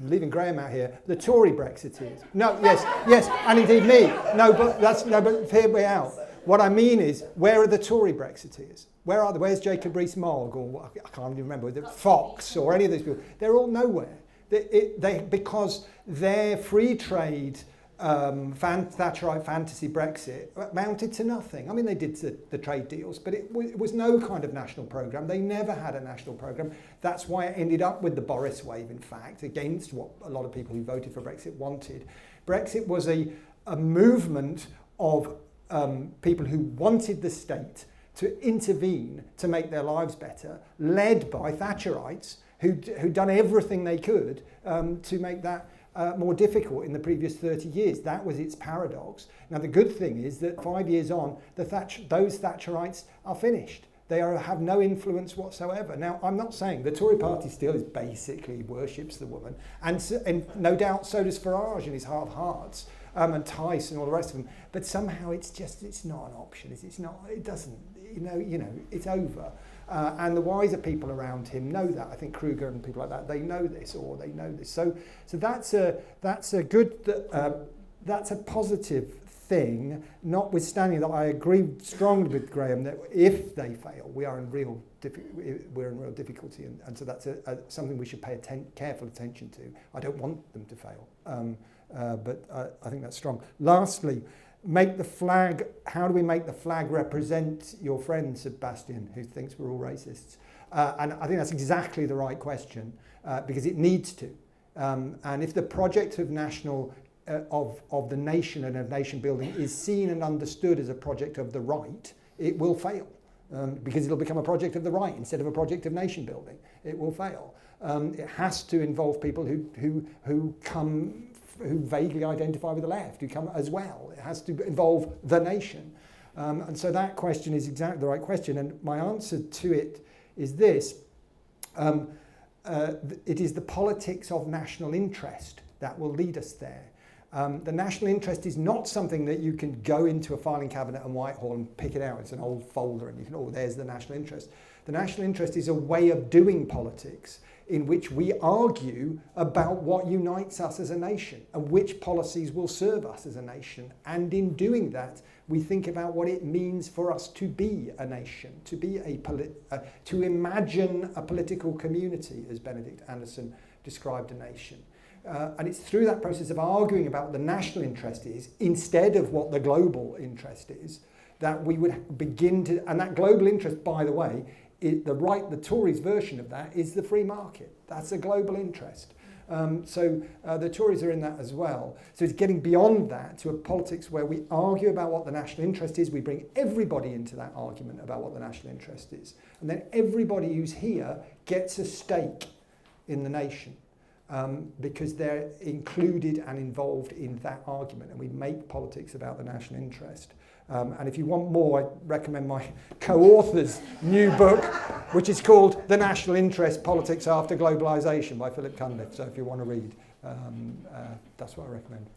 leaving Graham out here, the Tory Brexiteers. No, yes, and indeed me. But hear me out. What I mean is, where are the Tory Brexiteers? Where are they? Where's Jacob Rees-Mogg, or I can't even remember, Fox, or any of these people? They're all nowhere. Because their free trade, Thatcherite fantasy Brexit amounted to nothing. I mean, they did the trade deals, but it was no kind of national programme. They never had a national programme. That's why it ended up with the Boris wave, in fact, against what a lot of people who voted for Brexit wanted. Brexit was a movement of people who wanted the state to intervene to make their lives better, led by Thatcherites who'd done everything they could to make that more difficult in the previous 30 years. That was its paradox. Now, the good thing is that 5 years on, those Thatcherites are finished. They have no influence whatsoever. Now, I'm not saying the Tory party still is basically worships the woman, and no doubt so does Farage in his heart of hearts, and Tice and all the rest of them. But somehow it's not an option. It doesn't, it's over. And the wiser people around him know that. I think Kruger and people like that, they know this. So that's a good, that's a positive thing, notwithstanding that I agree strongly with Graham that if they fail, we're in real difficulty, and so that's something we should pay careful attention to. I don't want them to fail, but I think that's strong. Lastly, how do we make the flag represent your friend Sebastian, who thinks we're all racists? And I think that's exactly the right question, because it needs to. And if the project of of the nation and of nation building is seen and understood as a project of the right, it will fail, because it'll become a project of the right instead of a project of nation building. It will fail. It has to involve people who vaguely identify with the left, who come as well. It has to involve the nation. And so that question is exactly the right question. And my answer to it is this. It is the politics of national interest that will lead us there. The national interest is not something that you can go into a filing cabinet in Whitehall and pick it out. It's an old folder and you can, there's the national interest. The national interest is a way of doing politics in which we argue about what unites us as a nation and which policies will serve us as a nation. And in doing that, we think about what it means for us to be a nation, to imagine a political community, as Benedict Anderson described a nation. And it's through that process of arguing about what the national interest is, instead of what the global interest is, that we would begin to, and that global interest, by the way, the Tories' version of that is the free market. That's a global interest. So the Tories are in that as well. So it's getting beyond that to a politics where we argue about what the national interest is. We bring everybody into that argument about what the national interest is. And then everybody who's here gets a stake in the nation, because they're included and involved in that argument. And we make politics about the national interest. And if you want more, I recommend my co-author's new book, which is called The National Interest, Politics After Globalisation by Philip Cunliffe. So if you want to read, that's what I recommend.